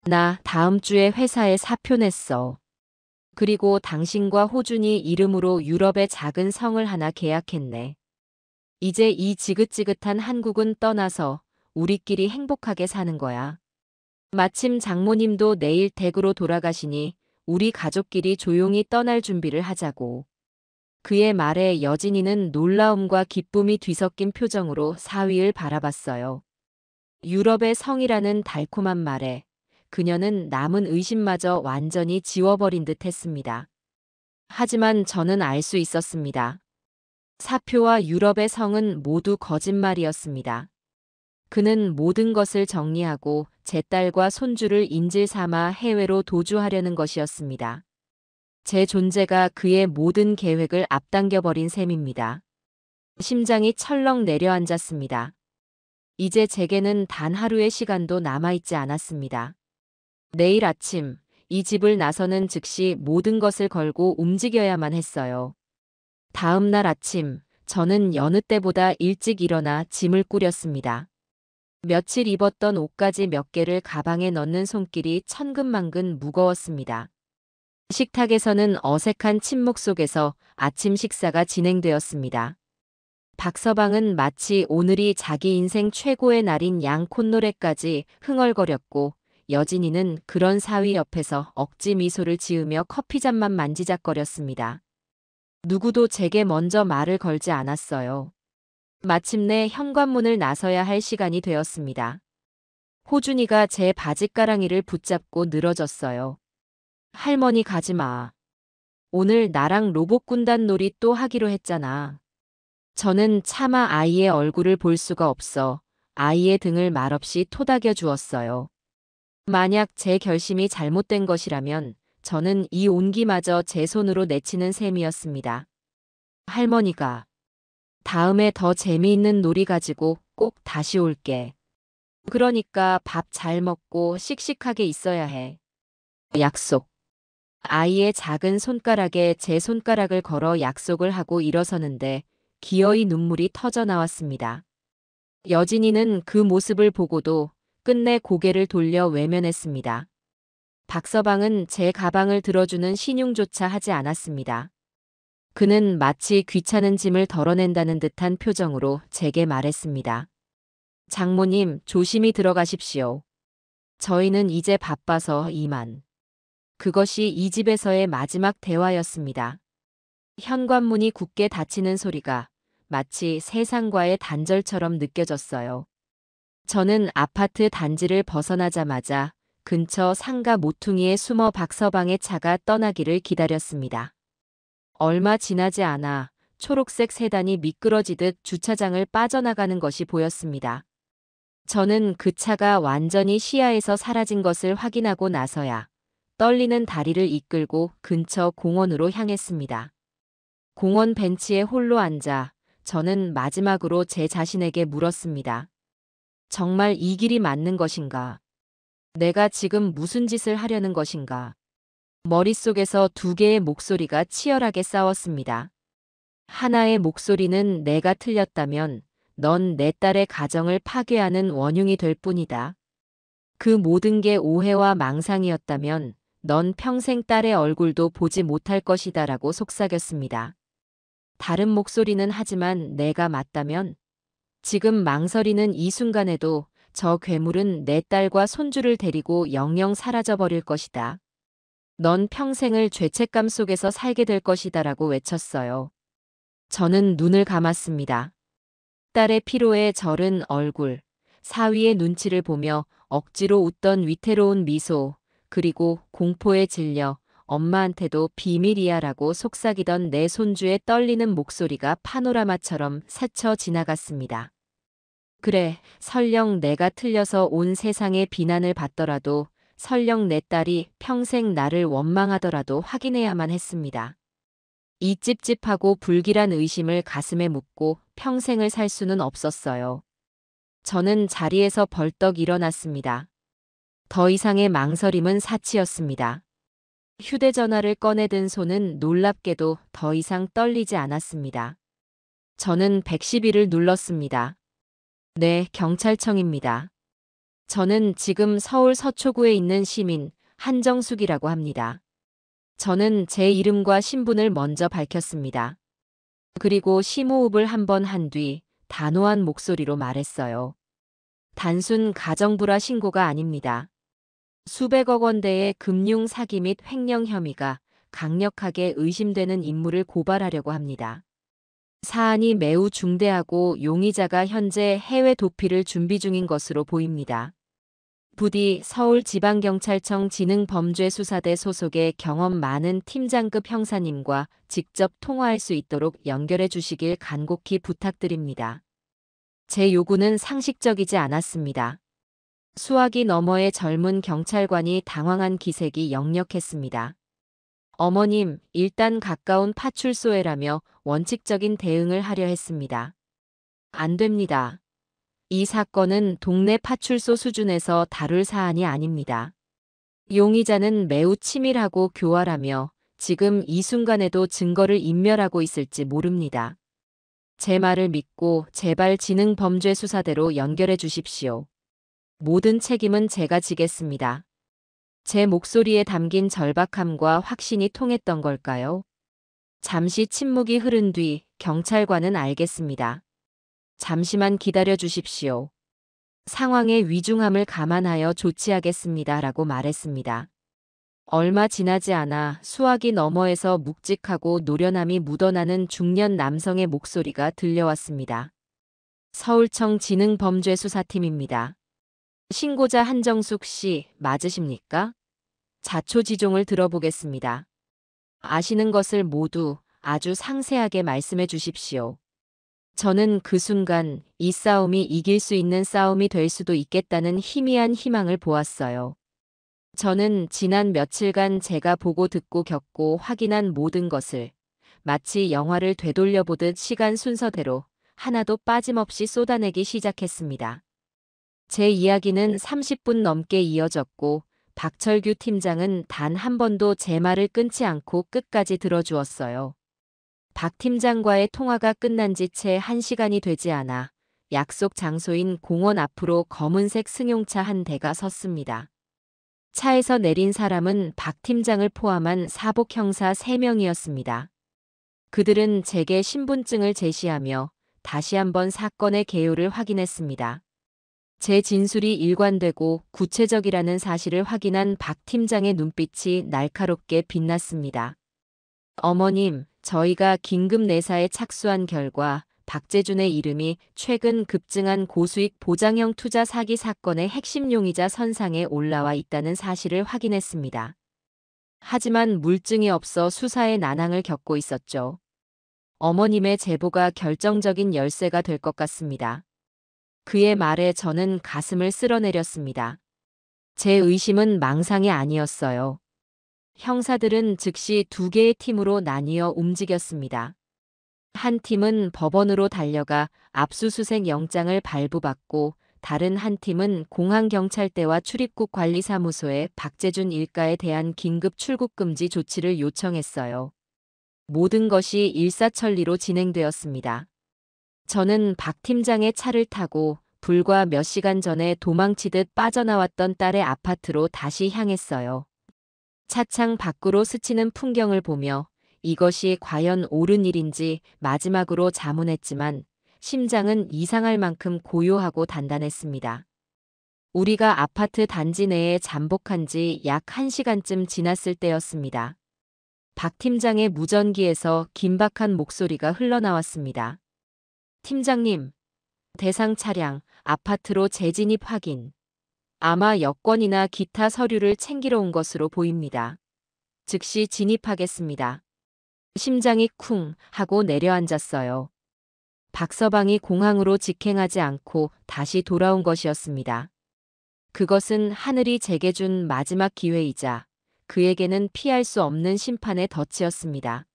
나 다음 주에 회사에 사표 냈어. 그리고 당신과 호준이 이름으로 유럽의 작은 성을 하나 계약했네. 이제 이 지긋지긋한 한국은 떠나서 우리끼리 행복하게 사는 거야. 마침 장모님도 내일 댁으로 돌아가시니 우리 가족끼리 조용히 떠날 준비를 하자고. 그의 말에 여진이는 놀라움과 기쁨이 뒤섞인 표정으로 사위를 바라봤어요. 유럽의 성이라는 달콤한 말에 그녀는 남은 의심마저 완전히 지워버린 듯 했습니다. 하지만 저는 알 수 있었습니다. 사표와 유럽의 성은 모두 거짓말이었습니다. 그는 모든 것을 정리하고 제 딸과 손주를 인질 삼아 해외로 도주하려는 것이었습니다. 제 존재가 그의 모든 계획을 앞당겨버린 셈입니다. 심장이 철렁 내려앉았습니다. 이제 제게는 단 하루의 시간도 남아있지 않았습니다. 내일 아침 이 집을 나서는 즉시 모든 것을 걸고 움직여야만 했어요. 다음 날 아침, 저는 여느 때보다 일찍 일어나 짐을 꾸렸습니다. 며칠 입었던 옷가지 몇 개를 가방에 넣는 손길이 천근만근 무거웠습니다. 식탁에서는 어색한 침묵 속에서 아침 식사가 진행되었습니다. 박서방은 마치 오늘이 자기 인생 최고의 날인 양 콧노래까지 흥얼거렸고, 여진이는 그런 사위 옆에서 억지 미소를 지으며 커피잔만 만지작거렸습니다. 누구도 제게 먼저 말을 걸지 않았어요. 마침내 현관문을 나서야 할 시간이 되었습니다. 호준이가 제 바짓가랑이를 붙잡고 늘어졌어요. 할머니 가지 마. 오늘 나랑 로봇 군단 놀이 또 하기로 했잖아. 저는 차마 아이의 얼굴을 볼 수가 없어 아이의 등을 말없이 토닥여 주었어요. 만약 제 결심이 잘못된 것이라면 저는 이 온기마저 제 손으로 내치는 셈이었습니다. 할머니가 다음에 더 재미있는 놀이 가지고 꼭 다시 올게. 그러니까 밥 잘 먹고 씩씩하게 있어야 해. 약속. 아이의 작은 손가락에 제 손가락을 걸어 약속을 하고 일어서는데 기어이 눈물이 터져 나왔습니다. 여진이는 그 모습을 보고도 끝내 고개를 돌려 외면했습니다. 박서방은 제 가방을 들어주는 신용조차 하지 않았습니다. 그는 마치 귀찮은 짐을 덜어낸다는 듯한 표정으로 제게 말했습니다. 장모님, 조심히 들어가십시오. 저희는 이제 바빠서 이만. 그것이 이 집에서의 마지막 대화였습니다. 현관문이 굳게 닫히는 소리가 마치 세상과의 단절처럼 느껴졌어요. 저는 아파트 단지를 벗어나자마자 근처 상가 모퉁이에 숨어 박서방의 차가 떠나기를 기다렸습니다. 얼마 지나지 않아 초록색 세단이 미끄러지듯 주차장을 빠져나가는 것이 보였습니다. 저는 그 차가 완전히 시야에서 사라진 것을 확인하고 나서야 떨리는 다리를 이끌고 근처 공원으로 향했습니다. 공원 벤치에 홀로 앉아 저는 마지막으로 제 자신에게 물었습니다. 정말 이 길이 맞는 것인가? 내가 지금 무슨 짓을 하려는 것인가? 머릿속에서 두 개의 목소리가 치열하게 싸웠습니다. 하나의 목소리는 내가 틀렸다면 넌 내 딸의 가정을 파괴하는 원흉이 될 뿐이다. 그 모든 게 오해와 망상이었다면 넌 평생 딸의 얼굴도 보지 못할 것이다라고 속삭였습니다. 다른 목소리는 하지만 내가 맞다면 지금 망설이는 이 순간에도 저 괴물은 내 딸과 손주를 데리고 영영 사라져버릴 것이다. 넌 평생을 죄책감 속에서 살게 될 것이다라고 외쳤어요. 저는 눈을 감았습니다. 딸의 피로에 절은 얼굴, 사위의 눈치를 보며 억지로 웃던 위태로운 미소, 그리고 공포에 질려 엄마한테도 비밀이야라고 속삭이던 내 손주의 떨리는 목소리가 파노라마처럼 스쳐 지나갔습니다. 그래, 설령 내가 틀려서 온 세상의 비난을 받더라도, 설령 내 딸이 평생 나를 원망하더라도 확인해야만 했습니다. 이 찝찝하고 불길한 의심을 가슴에 묻고 평생을 살 수는 없었어요. 저는 자리에서 벌떡 일어났습니다. 더 이상의 망설임은 사치였습니다. 휴대전화를 꺼내든 손은 놀랍게도 더 이상 떨리지 않았습니다. 저는 112를 눌렀습니다. 네, 경찰청입니다. 저는 지금 서울 서초구에 있는 시민 한정숙이라고 합니다. 저는 제 이름과 신분을 먼저 밝혔습니다. 그리고 심호흡을 한 번 한 뒤 단호한 목소리로 말했어요. 단순 가정불화 신고가 아닙니다. 수백억 원대의 금융 사기 및 횡령 혐의가 강력하게 의심되는 인물을 고발하려고 합니다. 사안이 매우 중대하고 용의자가 현재 해외 도피를 준비 중인 것으로 보입니다. 부디 서울지방경찰청 지능범죄수사대 소속의 경험 많은 팀장급 형사님과 직접 통화할 수 있도록 연결해 주시길 간곡히 부탁드립니다. 제 요구는 상식적이지 않았습니다. 수화기 너머의 젊은 경찰관이 당황한 기색이 역력했습니다. 어머님, 일단 가까운 파출소에라며 원칙적인 대응을 하려 했습니다. 안 됩니다. 이 사건은 동네 파출소 수준에서 다룰 사안이 아닙니다. 용의자는 매우 치밀하고 교활하며 지금 이 순간에도 증거를 인멸하고 있을지 모릅니다. 제 말을 믿고 제발 지능범죄수사대로 연결해 주십시오. 모든 책임은 제가 지겠습니다. 제 목소리에 담긴 절박함과 확신이 통했던 걸까요? 잠시 침묵이 흐른 뒤 경찰관은 알겠습니다. 잠시만 기다려 주십시오. 상황의 위중함을 감안하여 조치하겠습니다라고 말했습니다. 얼마 지나지 않아 수화기 너머에서 묵직하고 노련함이 묻어나는 중년 남성의 목소리가 들려왔습니다. 서울청 지능범죄수사팀입니다. 신고자 한정숙 씨 맞으십니까? 자초지종을 들어보겠습니다. 아시는 것을 모두 아주 상세하게 말씀해 주십시오. 저는 그 순간 이 싸움이 이길 수 있는 싸움이 될 수도 있겠다는 희미한 희망을 보았어요. 저는 지난 며칠간 제가 보고 듣고 겪고 확인한 모든 것을 마치 영화를 되돌려보듯 시간 순서대로 하나도 빠짐없이 쏟아내기 시작했습니다. 제 이야기는 30분 넘게 이어졌고 박철규 팀장은 단 한 번도 제 말을 끊지 않고 끝까지 들어주었어요. 박 팀장과의 통화가 끝난 지 채 1시간이 되지 않아 약속 장소인 공원 앞으로 검은색 승용차 한 대가 섰습니다. 차에서 내린 사람은 박 팀장을 포함한 사복 형사 3명이었습니다. 그들은 제게 신분증을 제시하며 다시 한번 사건의 개요를 확인했습니다. 제 진술이 일관되고 구체적이라는 사실을 확인한 박 팀장의 눈빛이 날카롭게 빛났습니다. 어머님, 저희가 긴급 내사에 착수한 결과 박재준의 이름이 최근 급증한 고수익 보장형 투자 사기 사건의 핵심 용의자 선상에 올라와 있다는 사실을 확인했습니다. 하지만 물증이 없어 수사에 난항을 겪고 있었죠. 어머님의 제보가 결정적인 열쇠가 될 것 같습니다. 그의 말에 저는 가슴을 쓸어내렸습니다. 제 의심은 망상이 아니었어요. 형사들은 즉시 2개의 팀으로 나뉘어 움직였습니다. 한 팀은 법원으로 달려가 압수수색 영장을 발부받고 다른 한 팀은 공항경찰대와 출입국 관리사무소에 박재준 일가에 대한 긴급 출국 금지 조치를 요청했어요. 모든 것이 일사천리로 진행되었습니다. 저는 박 팀장의 차를 타고 불과 몇 시간 전에 도망치듯 빠져나왔던 딸의 아파트로 다시 향했어요. 차창 밖으로 스치는 풍경을 보며 이것이 과연 옳은 일인지 마지막으로 자문했지만 심장은 이상할 만큼 고요하고 단단했습니다. 우리가 아파트 단지 내에 잠복한 지 약 1시간쯤 지났을 때였습니다. 박 팀장의 무전기에서 긴박한 목소리가 흘러나왔습니다. 팀장님, 대상 차량 아파트로 재진입 확인. 아마 여권이나 기타 서류를 챙기러 온 것으로 보입니다. 즉시 진입하겠습니다. 심장이 쿵 하고 내려앉았어요. 박서방이 공항으로 직행하지 않고 다시 돌아온 것이었습니다. 그것은 하늘이 제게 준 마지막 기회이자 그에게는 피할 수 없는 심판의 덫이었습니다.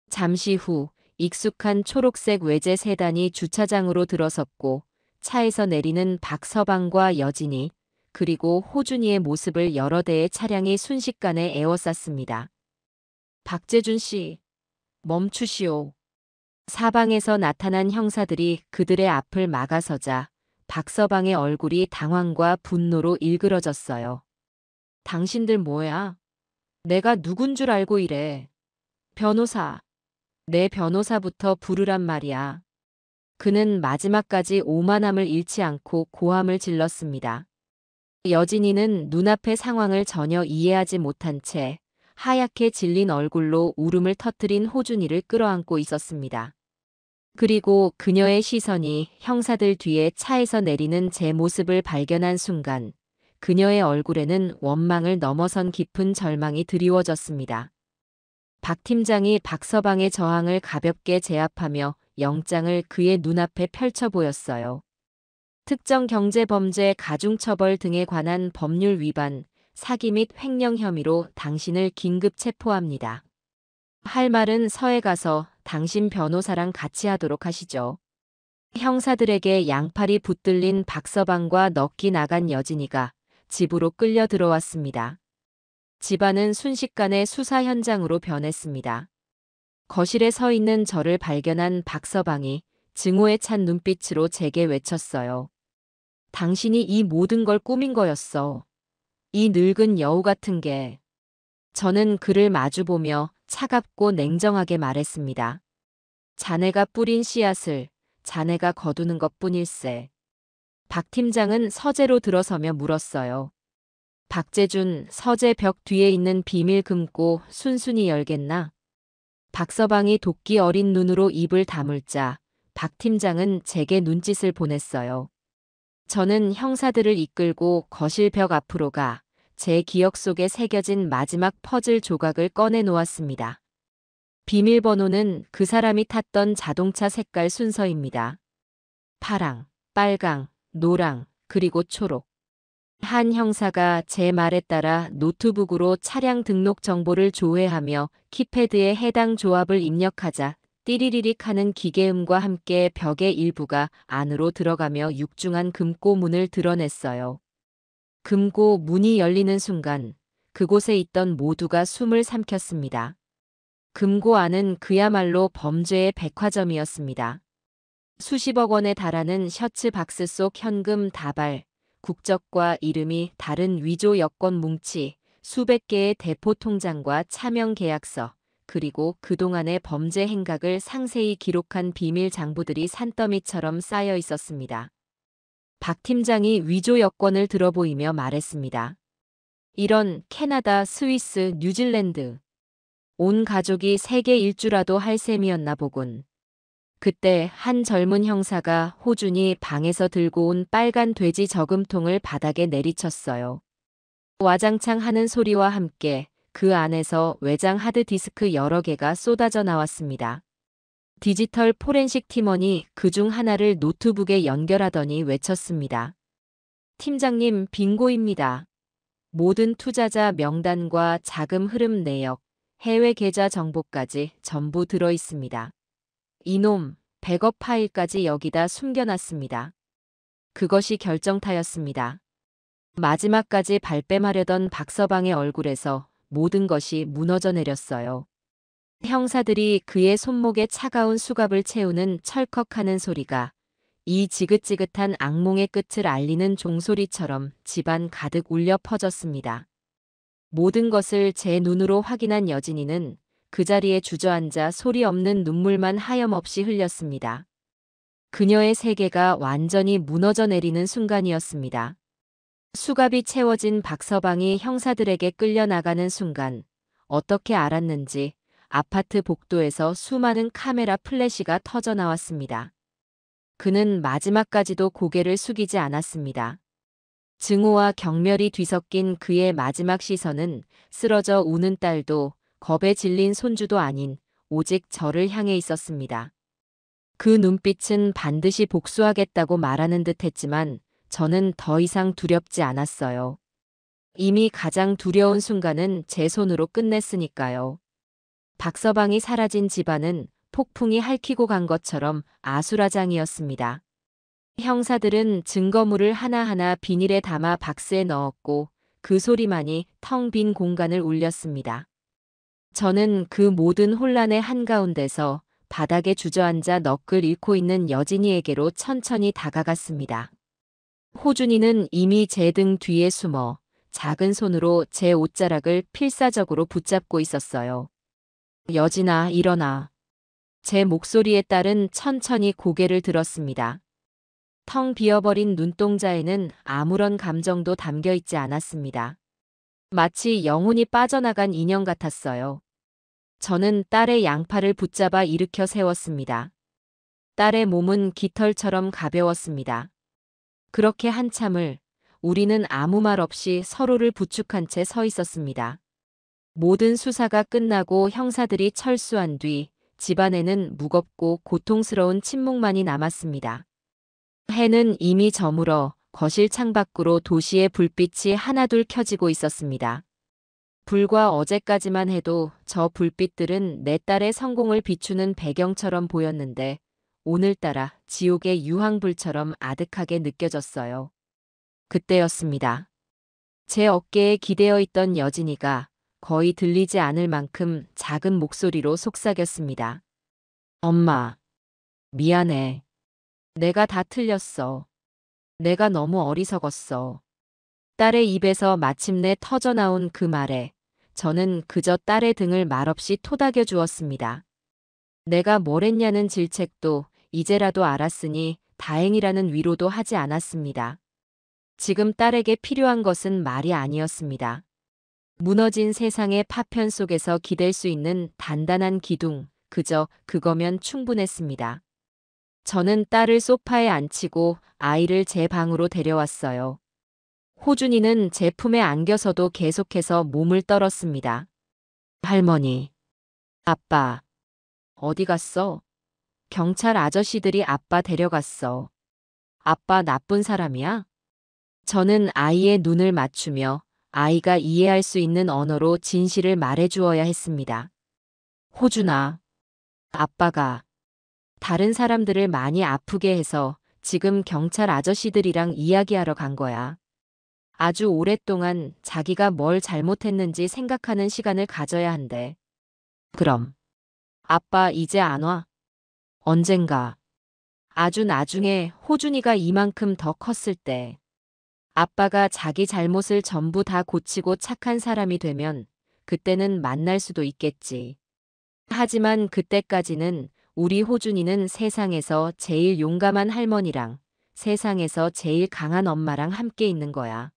잠시 후 익숙한 초록색 외제 세단이 주차장으로 들어섰고 차에서 내리는 박서방과 여진이 그리고 호준이의 모습을 여러 대의 차량이 순식간에 에워쌌습니다. 박재준 씨, 멈추시오. 사방에서 나타난 형사들이 그들의 앞을 막아서자 박서방의 얼굴이 당황과 분노로 일그러졌어요. 당신들 뭐야? 내가 누군 줄 알고 이래. 변호사. 내 변호사부터 부르란 말이야. 그는 마지막까지 오만함을 잃지 않고 고함을 질렀습니다. 여진이는 눈앞의 상황을 전혀 이해하지 못한 채 하얗게 질린 얼굴로 울음을 터뜨린 호준이를 끌어안고 있었습니다. 그리고 그녀의 시선이 형사들 뒤에 차에서 내리는 제 모습을 발견한 순간 그녀의 얼굴에는 원망을 넘어선 깊은 절망이 드리워졌습니다. 박 팀장이 박서방의 저항을 가볍게 제압하며 영장을 그의 눈앞에 펼쳐 보였어요. 특정 경제범죄 가중처벌 등에 관한 법률 위반, 사기 및 횡령 혐의로 당신을 긴급 체포합니다. 할 말은 서에 가서 당신 변호사랑 같이 하도록 하시죠. 형사들에게 양팔이 붙들린 박서방과 넋이 나간 여진이가 집으로 끌려 들어왔습니다. 집안은 순식간에 수사 현장으로 변했습니다. 거실에 서 있는 저를 발견한 박서방이 증오에 찬 눈빛으로 제게 외쳤어요. 당신이 이 모든 걸 꾸민 거였어. 이 늙은 여우 같은 게. 저는 그를 마주보며 차갑고 냉정하게 말했습니다. 자네가 뿌린 씨앗을 자네가 거두는 것뿐일세. 박 팀장은 서재로 들어서며 물었어요. 박재준, 서재 벽 뒤에 있는 비밀 금고 순순히 열겠나? 박서방이 도끼 어린 눈으로 입을 다물자 박 팀장은 제게 눈짓을 보냈어요. 저는 형사들을 이끌고 거실 벽 앞으로 가 제 기억 속에 새겨진 마지막 퍼즐 조각을 꺼내 놓았습니다. 비밀번호는 그 사람이 탔던 자동차 색깔 순서입니다. 파랑, 빨강, 노랑, 그리고 초록. 한 형사가 제 말에 따라 노트북으로 차량 등록 정보를 조회하며 키패드에 해당 조합을 입력하자 띠리리릭 하는 기계음과 함께 벽의 일부가 안으로 들어가며 육중한 금고 문을 드러냈어요. 금고 문이 열리는 순간 그곳에 있던 모두가 숨을 삼켰습니다. 금고 안은 그야말로 범죄의 백화점이었습니다. 수십억 원에 달하는 셔츠 박스 속 현금 다발, 국적과 이름이 다른 위조 여권 뭉치, 수백 개의 대포 통장과 차명 계약서, 그리고 그동안의 범죄 행각을 상세히 기록한 비밀 장부들이 산더미처럼 쌓여 있었습니다. 박 팀장이 위조 여권을 들어보이며 말했습니다. 이런 캐나다, 스위스, 뉴질랜드. 온 가족이 세계 일주라도 할 셈이었나 보군. 그때 한 젊은 형사가 호준이 방에서 들고 온 빨간 돼지 저금통을 바닥에 내리쳤어요. 와장창 하는 소리와 함께 그 안에서 외장 하드디스크 여러 개가 쏟아져 나왔습니다. 디지털 포렌식 팀원이 그중 하나를 노트북에 연결하더니 외쳤습니다. 팀장님, 빙고입니다. 모든 투자자 명단과 자금 흐름 내역, 해외 계좌 정보까지 전부 들어 있습니다. 이놈, 백업 파일까지 여기다 숨겨놨습니다. 그것이 결정타였습니다. 마지막까지 발뺌하려던 박서방의 얼굴에서 모든 것이 무너져 내렸어요. 형사들이 그의 손목에 차가운 수갑을 채우는 철컥하는 소리가 이 지긋지긋한 악몽의 끝을 알리는 종소리처럼 집안 가득 울려 퍼졌습니다. 모든 것을 제 눈으로 확인한 여진이는 그 자리에 주저앉아 소리 없는 눈물만 하염없이 흘렸습니다. 그녀의 세계가 완전히 무너져 내리는 순간이었습니다. 수갑이 채워진 박서방이 형사들에게 끌려나가는 순간 어떻게 알았는지 아파트 복도에서 수많은 카메라 플래시가 터져 나왔습니다. 그는 마지막까지도 고개를 숙이지 않았습니다. 증오와 경멸이 뒤섞인 그의 마지막 시선은 쓰러져 우는 딸도 겁에 질린 손주도 아닌 오직 저를 향해 있었습니다. 그 눈빛은 반드시 복수하겠다고 말하는 듯 했지만 저는 더 이상 두렵지 않았어요. 이미 가장 두려운 순간은 제 손으로 끝냈으니까요. 박서방이 사라진 집안은 폭풍이 핥히고 간 것처럼 아수라장이었습니다. 형사들은 증거물을 하나하나 비닐에 담아 박스에 넣었고 그 소리만이 텅 빈 공간을 울렸습니다. 저는 그 모든 혼란의 한가운데서 바닥에 주저앉아 넋을 잃고 있는 여진이에게로 천천히 다가갔습니다. 호준이는 이미 제 등 뒤에 숨어 작은 손으로 제 옷자락을 필사적으로 붙잡고 있었어요. 여진아, 일어나. 제 목소리에 딸은 천천히 고개를 들었습니다. 텅 비어버린 눈동자에는 아무런 감정도 담겨 있지 않았습니다. 마치 영혼이 빠져나간 인형 같았어요. 저는 딸의 양팔을 붙잡아 일으켜 세웠습니다. 딸의 몸은 깃털처럼 가벼웠습니다. 그렇게 한참을 우리는 아무 말 없이 서로를 부축한 채 서 있었습니다. 모든 수사가 끝나고 형사들이 철수한 뒤 집안에는 무겁고 고통스러운 침묵만이 남았습니다. 해는 이미 저물어 거실 창밖으로 도시의 불빛이 하나둘 켜지고 있었습니다. 불과 어제까지만 해도 저 불빛들은 내 딸의 성공을 비추는 배경처럼 보였는데 오늘따라 지옥의 유황불처럼 아득하게 느껴졌어요. 그때였습니다. 제 어깨에 기대어 있던 여진이가 거의 들리지 않을 만큼 작은 목소리로 속삭였습니다. 엄마, 미안해. 내가 다 틀렸어. 내가 너무 어리석었어. 딸의 입에서 마침내 터져나온 그 말에 저는 그저 딸의 등을 말없이 토닥여 주었습니다. 내가 뭘 했냐는 질책도 이제라도 알았으니 다행이라는 위로도 하지 않았습니다. 지금 딸에게 필요한 것은 말이 아니었습니다. 무너진 세상의 파편 속에서 기댈 수 있는 단단한 기둥, 그저 그거면 충분했습니다. 저는 딸을 소파에 앉히고 아이를 제 방으로 데려왔어요. 호준이는 제 품에 안겨서도 계속해서 몸을 떨었습니다. 할머니, 아빠, 어디 갔어? 경찰 아저씨들이 아빠 데려갔어. 아빠 나쁜 사람이야? 저는 아이의 눈을 맞추며 아이가 이해할 수 있는 언어로 진실을 말해주어야 했습니다. 호준아, 아빠가 다른 사람들을 많이 아프게 해서 지금 경찰 아저씨들이랑 이야기하러 간 거야. 아주 오랫동안 자기가 뭘 잘못했는지 생각하는 시간을 가져야 한대. 그럼, 아빠 이제 안 와? 언젠가. 아주 나중에 호준이가 이만큼 더 컸을 때. 아빠가 자기 잘못을 전부 다 고치고 착한 사람이 되면 그때는 만날 수도 있겠지. 하지만 그때까지는 우리 호준이는 세상에서 제일 용감한 할머니랑 세상에서 제일 강한 엄마랑 함께 있는 거야.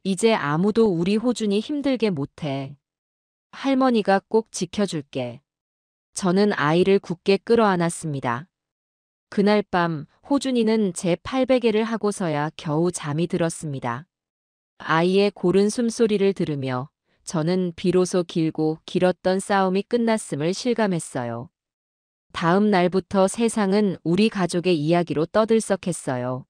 이제 아무도 우리 호준이 힘들게 못해. 할머니가 꼭 지켜줄게. 저는 아이를 굳게 끌어안았습니다. 그날 밤 호준이는 제 팔베개를 하고서야 겨우 잠이 들었습니다. 아이의 고른 숨소리를 들으며 저는 비로소 길고 길었던 싸움이 끝났음을 실감했어요. 다음 날부터 세상은 우리 가족의 이야기로 떠들썩했어요.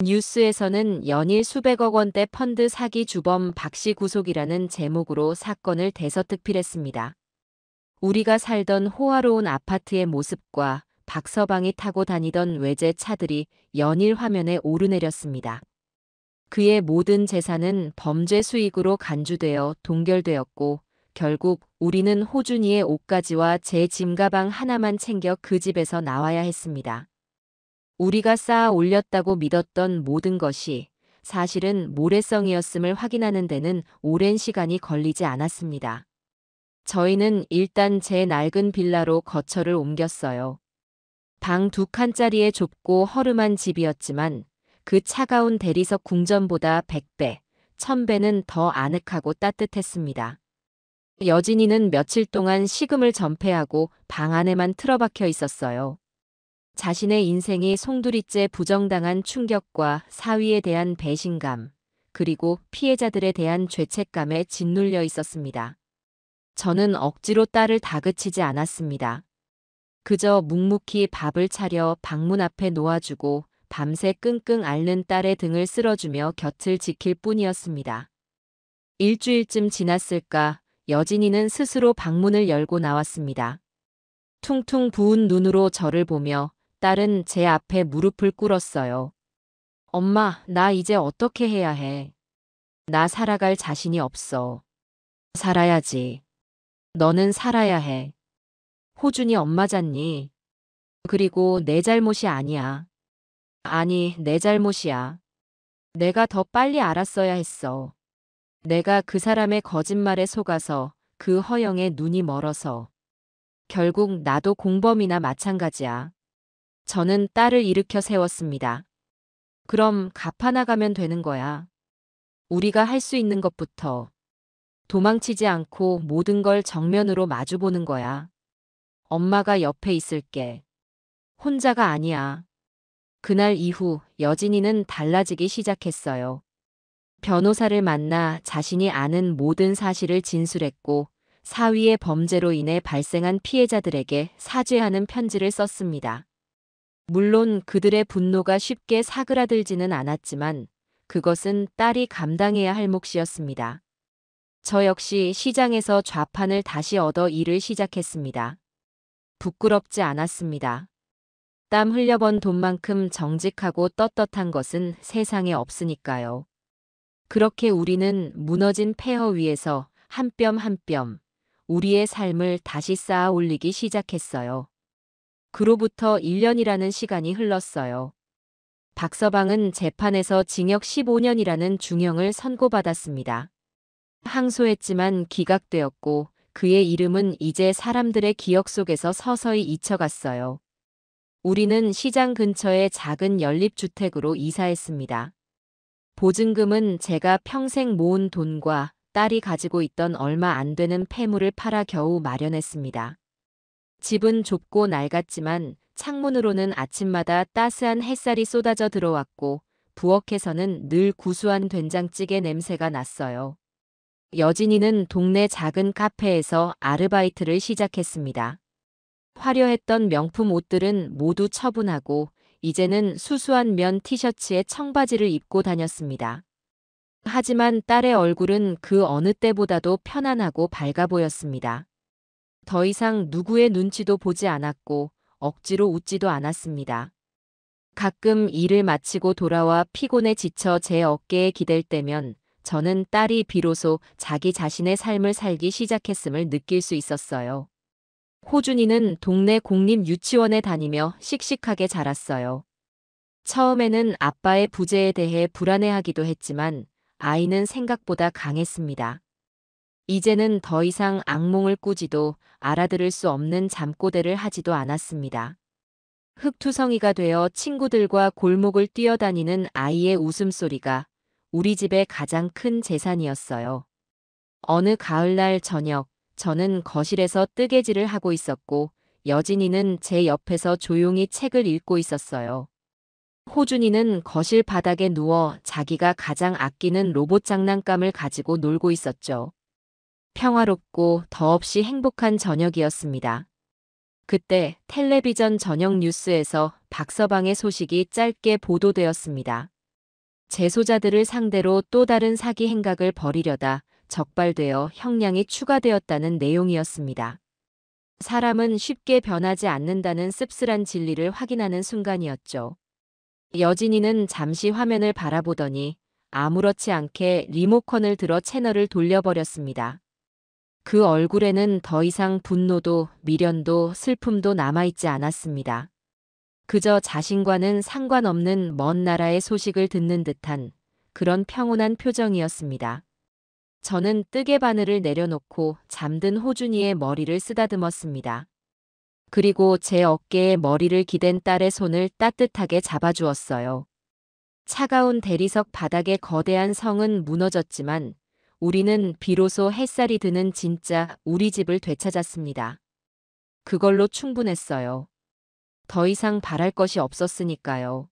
뉴스에서는 연일 수백억 원대 펀드 사기 주범 박씨 구속이라는 제목으로 사건을 대서특필했습니다. 우리가 살던 호화로운 아파트의 모습과 박서방이 타고 다니던 외제 차들이 연일 화면에 오르내렸습니다. 그의 모든 재산은 범죄 수익으로 간주되어 동결되었고 결국 우리는 호준이의 옷가지와 제 짐가방 하나만 챙겨 그 집에서 나와야 했습니다. 우리가 쌓아 올렸다고 믿었던 모든 것이 사실은 모래성이었음을 확인하는 데는 오랜 시간이 걸리지 않았습니다. 저희는 일단 제 낡은 빌라로 거처를 옮겼어요. 방 2칸짜리의 좁고 허름한 집이었지만 그 차가운 대리석 궁전보다 100배, 1000배는 더 아늑하고 따뜻했습니다. 여진이는 며칠 동안 식음을 전폐하고 방 안에만 틀어박혀 있었어요. 자신의 인생이 송두리째 부정당한 충격과 사위에 대한 배신감, 그리고 피해자들에 대한 죄책감에 짓눌려 있었습니다. 저는 억지로 딸을 다그치지 않았습니다. 그저 묵묵히 밥을 차려 방문 앞에 놓아주고 밤새 끙끙 앓는 딸의 등을 쓸어주며 곁을 지킬 뿐이었습니다. 일주일쯤 지났을까 여진이는 스스로 방문을 열고 나왔습니다. 퉁퉁 부은 눈으로 저를 보며 딸은 제 앞에 무릎을 꿇었어요. 엄마, 나 이제 어떻게 해야 해? 나 살아갈 자신이 없어. 살아야지. 너는 살아야 해. 호준이 엄마잖니. 그리고 내 잘못이 아니야. 아니, 내 잘못이야. 내가 더 빨리 알았어야 했어. 내가 그 사람의 거짓말에 속아서 그 허영에 눈이 멀어서. 결국 나도 공범이나 마찬가지야. 저는 딸을 일으켜 세웠습니다. 그럼 갚아나가면 되는 거야. 우리가 할 수 있는 것부터. 도망치지 않고 모든 걸 정면으로 마주보는 거야. 엄마가 옆에 있을게. 혼자가 아니야. 그날 이후 여진이는 달라지기 시작했어요. 변호사를 만나 자신이 아는 모든 사실을 진술했고 사위의 범죄로 인해 발생한 피해자들에게 사죄하는 편지를 썼습니다. 물론 그들의 분노가 쉽게 사그라들지는 않았지만 그것은 딸이 감당해야 할 몫이었습니다. 저 역시 시장에서 좌판을 다시 얻어 일을 시작했습니다. 부끄럽지 않았습니다. 땀 흘려번 돈만큼 정직하고 떳떳한 것은 세상에 없으니까요. 그렇게 우리는 무너진 폐허 위에서 한 뼘 한 뼘 우리의 삶을 다시 쌓아 올리기 시작했어요. 그로부터 1년이라는 시간이 흘렀어요. 박서방은 재판에서 징역 15년이라는 중형을 선고받았습니다. 항소했지만 기각되었고 그의 이름은 이제 사람들의 기억 속에서 서서히 잊혀갔어요. 우리는 시장 근처의 작은 연립주택으로 이사했습니다. 보증금은 제가 평생 모은 돈과 딸이 가지고 있던 얼마 안 되는 폐물을 팔아 겨우 마련했습니다. 집은 좁고 낡았지만 창문으로는 아침마다 따스한 햇살이 쏟아져 들어왔고 부엌에서는 늘 구수한 된장찌개 냄새가 났어요. 여진이는 동네 작은 카페에서 아르바이트를 시작했습니다. 화려했던 명품 옷들은 모두 처분하고 이제는 수수한 면 티셔츠에 청바지를 입고 다녔습니다. 하지만 딸의 얼굴은 그 어느 때보다도 편안하고 밝아 보였습니다. 더 이상 누구의 눈치도 보지 않았고 억지로 웃지도 않았습니다. 가끔 일을 마치고 돌아와 피곤에 지쳐 제 어깨에 기댈 때면 저는 딸이 비로소 자기 자신의 삶을 살기 시작했음을 느낄 수 있었어요. 호준이는 동네 공립유치원에 다니며 씩씩하게 자랐어요. 처음에는 아빠의 부재에 대해 불안해하기도 했지만 아이는 생각보다 강했습니다. 이제는 더 이상 악몽을 꾸지도 알아들을 수 없는 잠꼬대를 하지도 않았습니다. 흙투성이가 되어 친구들과 골목을 뛰어다니는 아이의 웃음소리가 우리 집의 가장 큰 재산이었어요. 어느 가을날 저녁, 저는 거실에서 뜨개질을 하고 있었고 여진이는 제 옆에서 조용히 책을 읽고 있었어요. 호준이는 거실 바닥에 누워 자기가 가장 아끼는 로봇 장난감을 가지고 놀고 있었죠. 평화롭고 더없이 행복한 저녁이었습니다. 그때 텔레비전 저녁 뉴스에서 박서방의 소식이 짧게 보도되었습니다. 재소자들을 상대로 또 다른 사기 행각을 벌이려다 적발되어 형량이 추가되었다는 내용이었습니다. 사람은 쉽게 변하지 않는다는 씁쓸한 진리를 확인하는 순간이었죠. 여진이는 잠시 화면을 바라보더니 아무렇지 않게 리모컨을 들어 채널을 돌려버렸습니다. 그 얼굴에는 더 이상 분노도 미련도 슬픔도 남아있지 않았습니다. 그저 자신과는 상관없는 먼 나라의 소식을 듣는 듯한 그런 평온한 표정이었습니다. 저는 뜨개 바늘을 내려놓고 잠든 호준이의 머리를 쓰다듬었습니다. 그리고 제 어깨에 머리를 기댄 딸의 손을 따뜻하게 잡아주었어요. 차가운 대리석 바닥의 거대한 성은 무너졌지만 우리는 비로소 햇살이 드는 진짜 우리 집을 되찾았습니다. 그걸로 충분했어요. 더 이상 바랄 것이 없었으니까요.